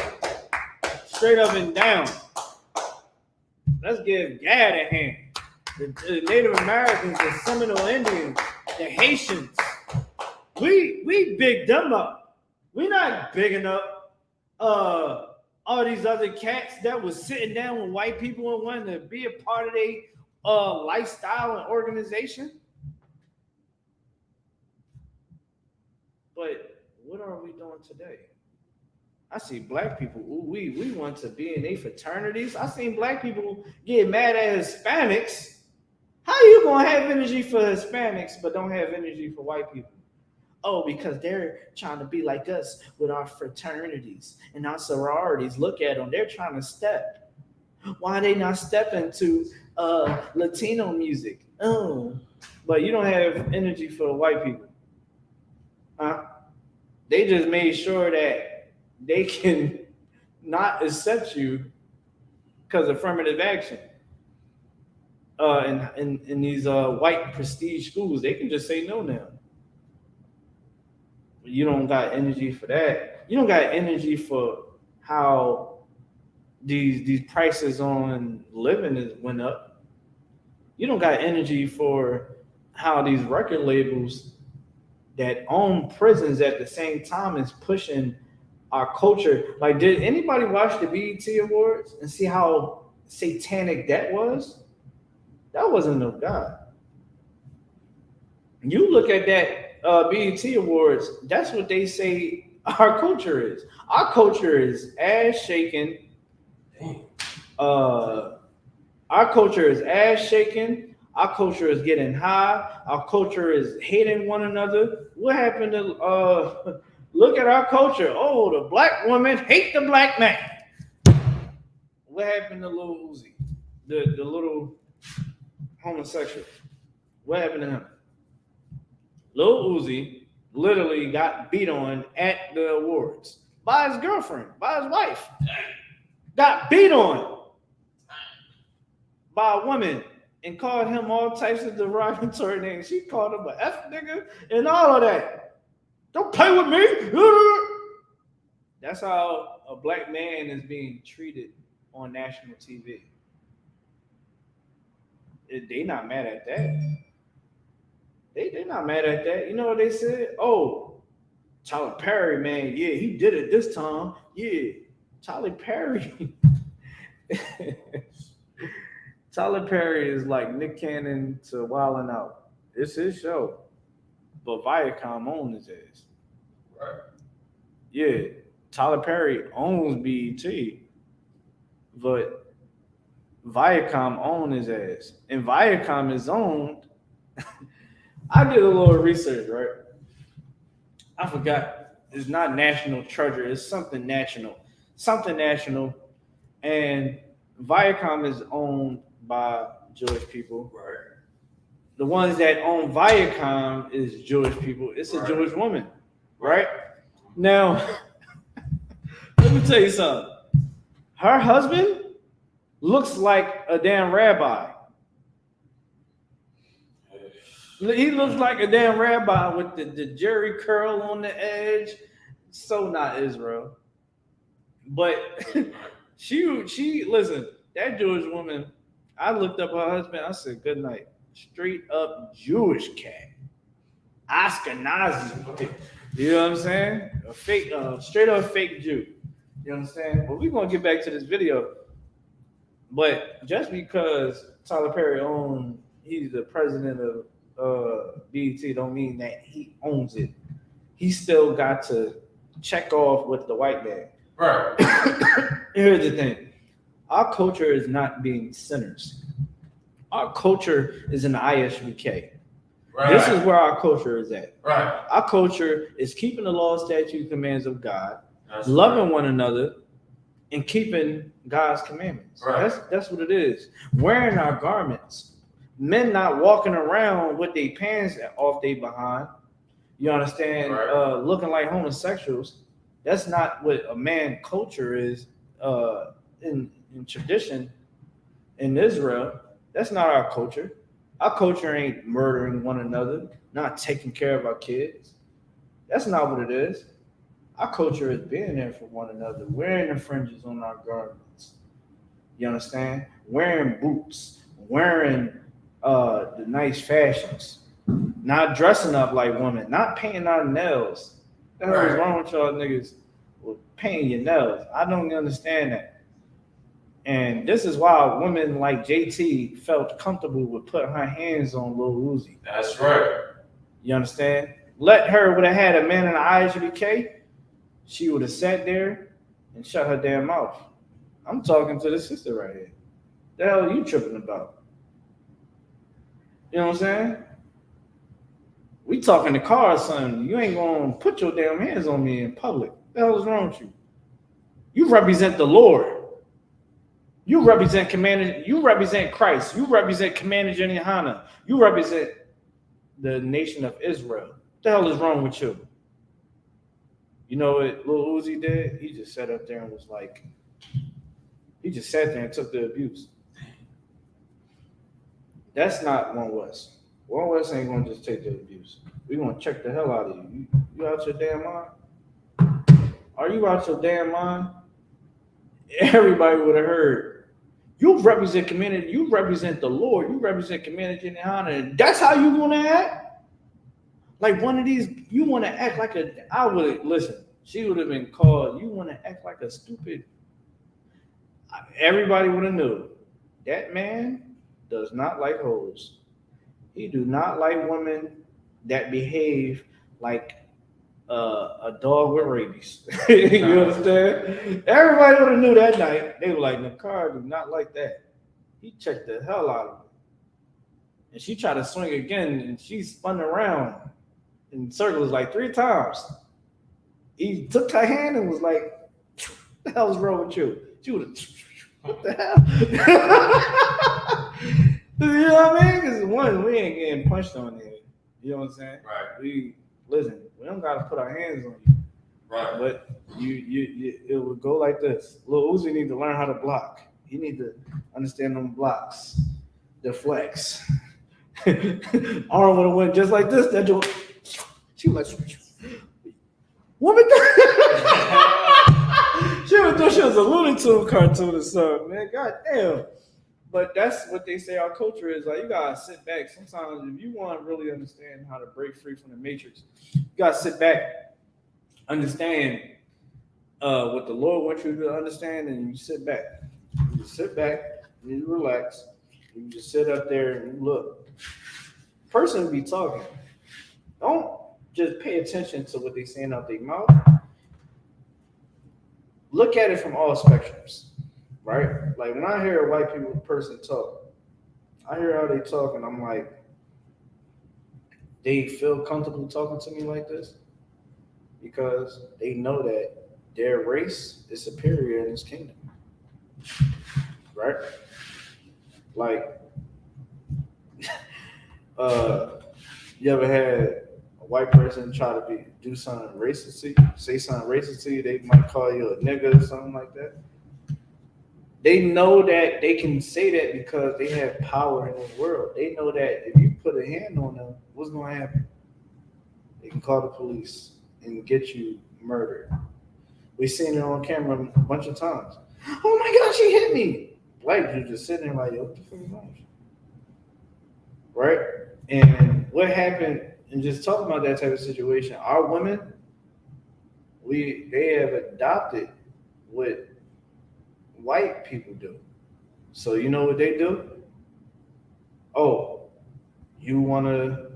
Straight up and down. Let's give Gad a hand. The Native Americans, the Seminole Indians, the Haitians. We big them up. We're not bigging up all these other cats that was sitting down with white people and wanting to be a part of their lifestyle and organization. But what are we doing today? I see black people, we want to be in their fraternities. I seen black people get mad at Hispanics. How you gonna have energy for Hispanics but don't have energy for white people? Oh, because they're trying to be like us with our fraternities and our sororities. Look at them, they're trying to step. Why are they not stepping to Latino music? Oh, but you don't have energy for the white people. Huh? They just made sure that they can not accept you because of affirmative action. In these white prestige schools, they can just say no now. You don't got energy for that. You don't got energy for how these prices on living went up. You don't got energy for how these record labels that own prisons at the same time is pushing our culture. Like, did anybody watch the BET Awards and see how satanic that was? That wasn't of God. You look at that BET Awards, that's what they say Our culture is. Our culture is ass shaking. Our culture is ass shaking. Our culture is getting high. Our culture is hating one another. What happened to look at our culture? Oh, the black woman hate the black man. What happened to Lil Uzi? The little homosexual. What happened to him? Lil Uzi literally got beat on at the awards by his girlfriend, by his wife. Got beat on by a woman and called him all types of derogatory names. She called him a F nigga and all of that. Don't play with me. That's how a black man is being treated on national TV. They not mad at that. They not mad at that. You know what they said? Oh, Tyler Perry, man, yeah, he did it this time. Yeah, Tyler Perry. Tyler Perry is like Nick Cannon to Wildin' Out. It's his show. But Viacom owns his ass. Right. Yeah, Tyler Perry owns BET, but Viacom owns his ass. And Viacom is owned. I did a little research, right? I forgot. It's not National Treasure. It's something national. Something national. And Viacom is owned by Jewish people. Right. The ones that own Viacom is Jewish people. It's a Jewish woman, right? Now, let me tell you something. Her husband looks like a damn rabbi. He looks like a damn rabbi with the Jerry curl on the edge. So not Israel. But she listen, that Jewish woman, I looked up her husband, I said, good night. Straight up Jewish cat. Ashkenazi. You know what I'm saying? A fake, straight up fake Jew. You understand? Well, we're gonna get back to this video. But just because Tyler Perry he's the president of BET don't mean that he owns it. He still got to check off with the white man. Right. Here's the thing. Our culture is not being sinners. Our culture is in the ISUPK. Right. This is where our culture is at. Right. Our culture is keeping the law, statute, commands of God, That's loving right. one another, and keeping God's commandments. Right. That's what it is. Wearing our garments. Men not walking around with their pants off their behind. You understand? Right. Looking like homosexuals. That's not what a man culture is in tradition in Israel. That's not our culture. Our culture ain't murdering one another, not taking care of our kids. That's not what it is. Our culture is being there for one another, wearing the fringes on our garments. You understand? Wearing boots, wearing the nice fashions, not dressing up like women, not painting our nails. What the hell is wrong with y'all niggas with painting your nails? I don't understand that. And this is why women like JT felt comfortable with putting her hands on Lil Uzi. That's right. You understand? Let her would have had a man in the ISUPK, she would have sat there and shut her damn mouth. I'm talking to the sister right here. The hell are you tripping about? You know what I'm saying? We talking the car or something. You ain't gonna put your damn hands on me in public. The hell is wrong with you? You represent the Lord. You represent Commander. You represent Christ. You represent Commander Jenny Hanna. You represent the nation of Israel. What the hell is wrong with you? You know what Lil Uzi did? He just sat up there and was like, he just sat there and took the abuse. That's not One West. One West ain't gonna just take the abuse. We gonna check the hell out of you. You out your damn mind? Are you out your damn mind? Everybody would have heard. You represent community. You represent the Lord. You represent community and honor. And that's how you want to act. Like one of these, you want to act like a. I would listen. She would have been called. You want to act like a stupid. Everybody would have knew that man does not like hoes. He do not like women that behave like a dog with rabies. You understand? Everybody would have knew that night. They were like, Nakar do not like that. He checked the hell out of it. And she tried to swing again, and she spun around in circles like 3 times. He took her hand and was like, "What the hell's wrong with you?" She would have, what the hell? You know what I mean? Because one, we ain't getting punched on there. You know what I'm saying? Right. We don't gotta put our hands on you. Right. But it would go like this. Lil Uzi need to learn how to block. He need to understand them blocks, the flex. Arm would have went just like this. That joke. She was like, woman. She would thought she was a Looney Tunes cartoon or something, man. God damn. But that's what they say our culture is. Like, you gotta sit back. Sometimes if you want to really understand how to break free from the matrix, you gotta sit back, understand what the Lord wants you to understand, and you sit back. You sit back, you relax, you just sit up there and look. Person will be talking. Don't just pay attention to what they're saying out their mouth. Look at it from all spectrums, right? Like when I hear a white people person talk, I hear how they talk, and I'm like, they feel comfortable talking to me like this because they know that their race is superior in this kingdom, right? Like, you ever had a white person try to do something racist to you, say something racist to you? They might call you a nigga or something like that. They know that they can say that because they have power in this world. They know that if you put a hand on them, what's going to happen? They can call the police and get you murdered. We've seen it on camera a bunch of times. Oh my gosh, she hit me. Black dude just sitting there like, yo, what the fuck is wrong? Right? And what happened, and just talking about that type of situation, our women, they have adopted what white people do. So you know what they do? Oh, you want to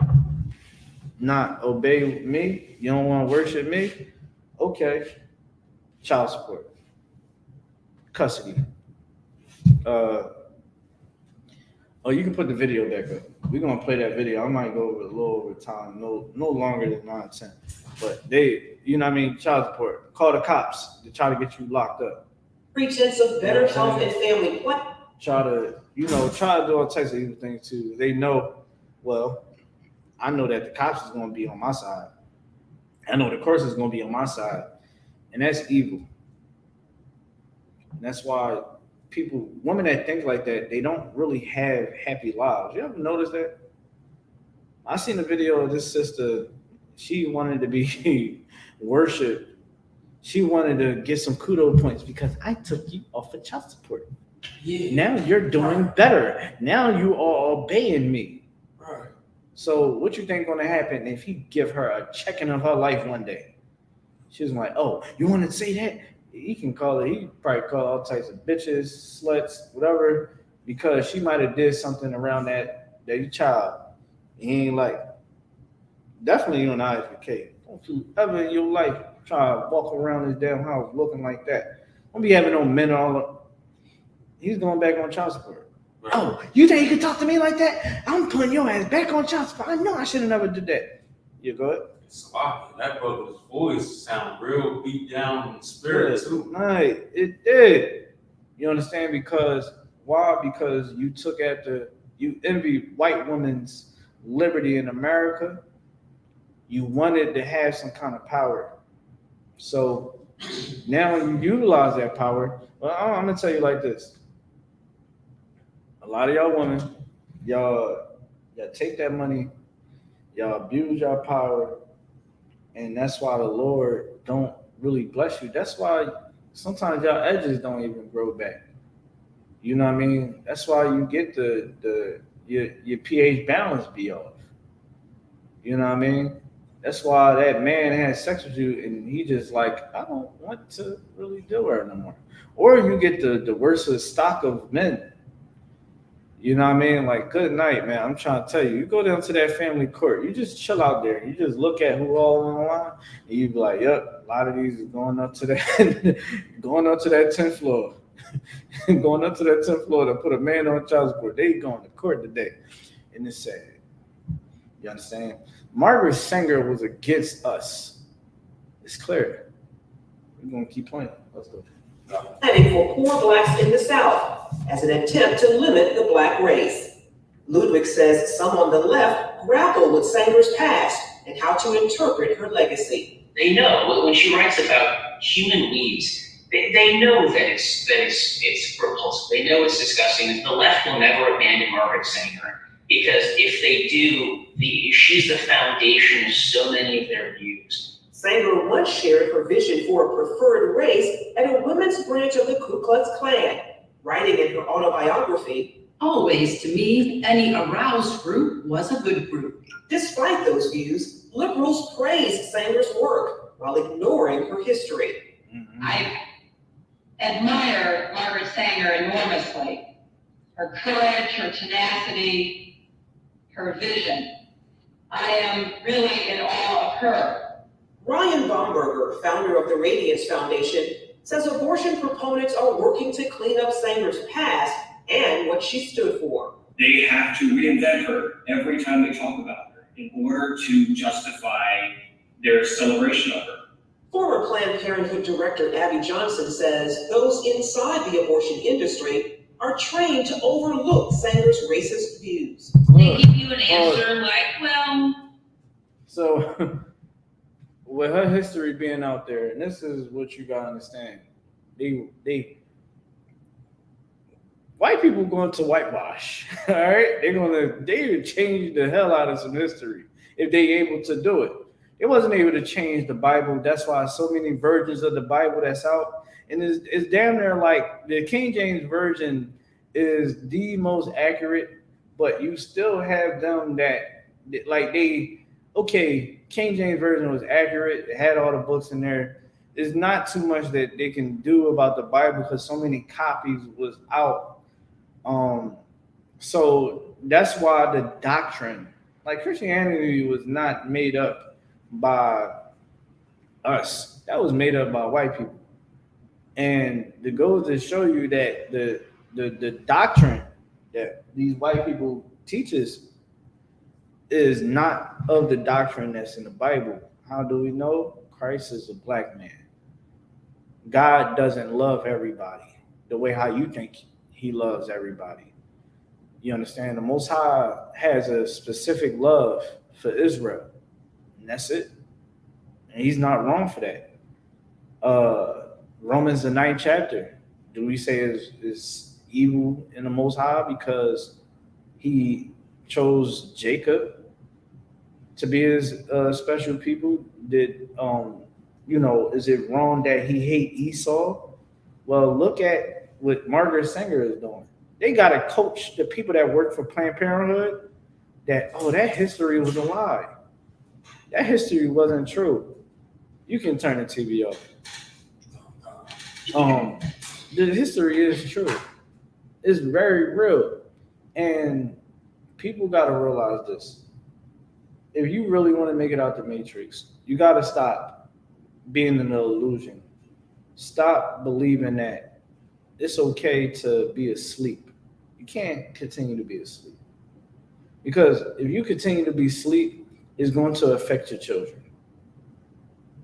not obey me? You don't want to worship me? Okay. Child support. Custody. You can put the video back up. We're gonna play that video. I might go over a little over time, no longer than 9-10. But they, you know what I mean, child support. Call the cops to try to get you locked up. Pretense of better health and family. What? Try to do all types of evil things too. They know, well, I know that the cops is gonna be on my side. I know the courts is gonna be on my side. And that's evil. And that's why women that think like that, they don't really have happy lives. You ever notice that? I seen a video of this sister. She wanted to be worshipped. She wanted to get some kudo points because I took you off of child support. Yeah. Now you're doing better. Now you are obeying me. Right. So what you think gonna happen if he give her a checking of her life one day? She was like, oh, you want to say that? He probably call all types of bitches, sluts, whatever, because she might have did something around that child. He ain't like. Definitely on ISUPK. Don't you ever in your life try to walk around this damn house looking like that. Don't be having no men all up. He's going back on child support. Right. Oh, you think you can talk to me like that? I'm putting your ass back on child support. I know I should have never did that. You go ahead. Sloppy. That brother's voice sound real beat down in spirit too. Right, it did. You understand? Because why? Because you envy white women's liberty in America. You wanted to have some kind of power. So now you utilize that power. Well, I'm gonna tell you like this. A lot of y'all women, y'all take that money, y'all abuse your power. And that's why the Lord don't really bless you. That's why sometimes y'all edges don't even grow back. You know what I mean? That's why you get your pH balance be off. You know what I mean? That's why that man has sex with you and he just like, I don't want to really do her no more. Or you get the worst stock of men. You know what I mean? Like, good night, man. I'm trying to tell you, you go down to that family court, you just chill out there. You just look at who all on the line, and you be like, yep, a lot of these are going up to that, going up to that 10th floor. Going up to that 10th floor to put a man on child support. They going to court today. And it's sad. You understand? Margaret Sanger was against us. It's clear. We're going to keep playing. Let's go. Planning for poor blacks in the South as an attempt to limit the black race. Ludwig says some on the left grapple with Sanger's past and how to interpret her legacy. They know when she writes about human needs, they know that it's repulsive. They know it's disgusting. The left will never abandon Margaret Sanger because if they do, she's the foundation of so many of their views. Sanger once shared her vision for a preferred race at a women's branch of the Ku Klux Klan, writing in her autobiography, Always, to me, any aroused group was a good group. Despite those views, liberals praised Sanger's work while ignoring her history. I admire Margaret Sanger enormously. Her courage, her tenacity, her vision. I am really in awe of her. Ryan Baumberger, founder of the Radiance Foundation, says abortion proponents are working to clean up Sanger's past and what she stood for. They have to reinvent her every time they talk about her in order to justify their celebration of her. Former Planned Parenthood Director Abby Johnson says those inside the abortion industry are trained to overlook Sanger's racist views. They give you an answer like, well. So, with her history being out there, and this is what you gotta understand, white people going to whitewash, all right? They change the hell out of some history if they able to do it. It wasn't able to change the Bible. That's why so many versions of the Bible that's out, and it's damn near like the King James Version is the most accurate, but you still have them that like King James Version was accurate. It had all the books in there. There's not too much that they can do about the Bible because so many copies was out. So that's why the doctrine, like Christianity, was not made up by us. That was made up by white people. And the goal to show you that the doctrine that these white people teach us is not of the doctrine that's in the Bible. How do we know? Christ is a black man. God doesn't love everybody the way how you think he loves everybody. You understand? The Most High has a specific love for Israel, and that's it. And he's not wrong for that. Romans, the 9th chapter, do we say is evil in the Most High because he chose Jacob to be his special people? Is it wrong that he hate Esau? Well, look at what Margaret Sanger is doing. They got to coach the people that work for Planned Parenthood that history was a lie. That history wasn't true. You can turn the TV off. The history is true. It's very real. And people got to realize this. If you really want to make it out the matrix, you got to stop being in the illusion. Stop believing that it's okay to be asleep. You can't continue to be asleep. Because if you continue to be asleep, it's going to affect your children.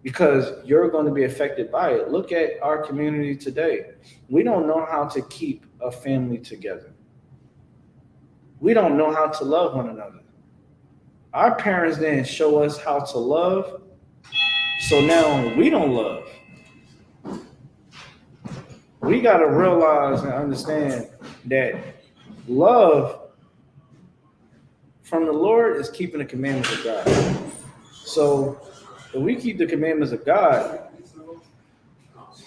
Because you're going to be affected by it. Look at our community today. We don't know how to keep a family together. We don't know how to love one another. Our parents didn't show us how to love, so now we don't love. We got to realize and understand that love from the Lord is keeping the commandments of God. So if we keep the commandments of God,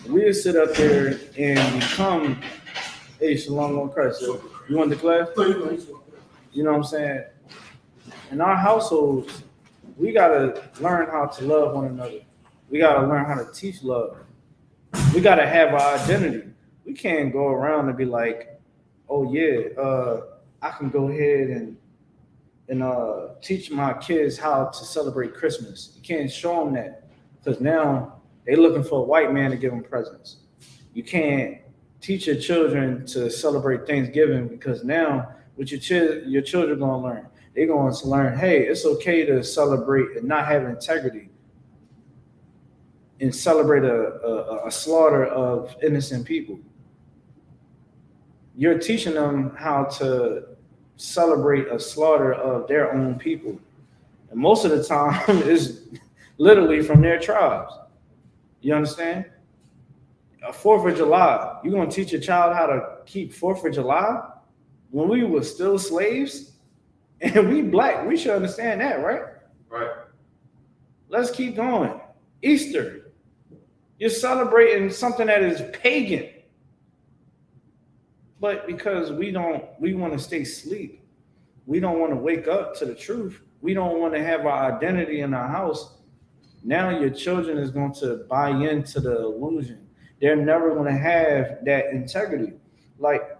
we'll sit up there and become a shalom on Christ. So you want the class? You know what I'm saying? In our households, we got to learn how to love one another. We got to learn how to teach love. We got to have our identity. We can't go around and be like, oh yeah, I can go ahead and teach my kids how to celebrate Christmas. You can't show them that because now they're looking for a white man to give them presents. You can't teach your children to celebrate Thanksgiving because now what your children gonna learn. They're going to learn, hey, it's okay to celebrate and not have integrity and celebrate a slaughter of innocent people. You're teaching them how to celebrate a slaughter of their own people. And most of the time is literally from their tribes. You understand? A 4th of July, you're going to teach a child how to keep 4th of July when we were still slaves? And we black, we should understand that, right? Right. Let's keep going. Easter, you're celebrating something that is pagan. But because we want to stay asleep. We don't want to wake up to the truth. We don't want to have our identity in our house. Now your children is going to buy into the illusion. They're never going to have that integrity. Like,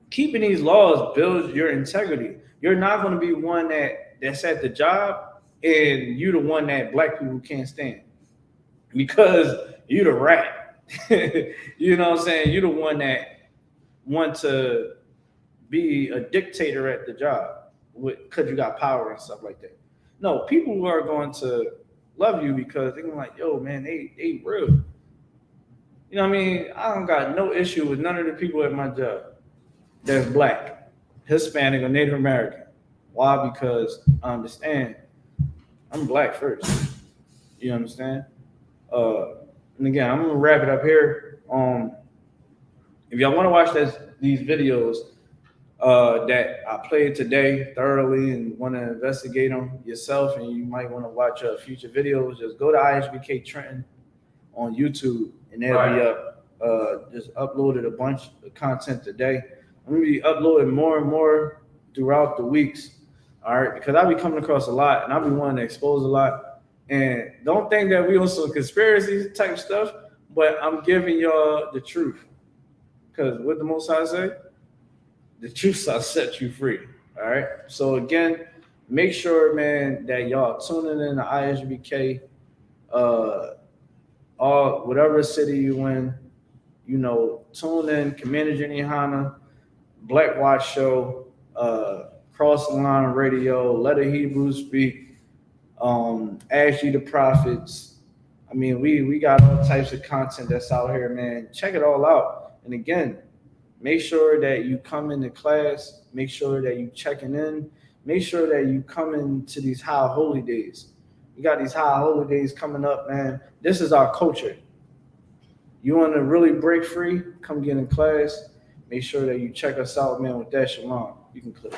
keeping these laws builds your integrity. You're not going to be one that's at the job and you the one that black people can't stand because you the rat. You know what I'm saying? You're the one that want to be a dictator at the job because you got power and stuff like that. No, people who are going to love you because they're gonna like, yo, man, they real. You know what I mean? I don't got no issue with none of the people at my job that's black, Hispanic, or Native American. Why? Because I understand I'm black first. You understand? And again, I'm gonna wrap it up here. If y'all want to watch these videos that I played today thoroughly and want to investigate them yourself, and you might want to watch future videos, just go to ISUPK Trenton on YouTube, and they'll be up. Just uploaded a bunch of content today. I'm gonna be uploading more and more throughout the weeks. All right, because I'll be coming across a lot, and I'll be wanting to expose a lot. And don't think that we on some conspiracy type stuff, but I'm giving y'all the truth. Because what the Most High say? The truth shall set you free. All right. So again, make sure, man, that y'all tuning in to ISUPK, whatever city you in, you know, tune in, Commander Jenny Hanna, Black Watch Show, Cross the Line Radio, Let the Hebrews Speak, Ask You the Prophets. I mean, we got all types of content that's out here, man. Check it all out. And again, make sure that you come into class. Make sure that you checking in. Make sure that you come into these high holy days. We got these high holy days coming up, man. This is our culture. You want to really break free? Come get in class. Make sure that you check us out, man, with that. Shalom. You can click.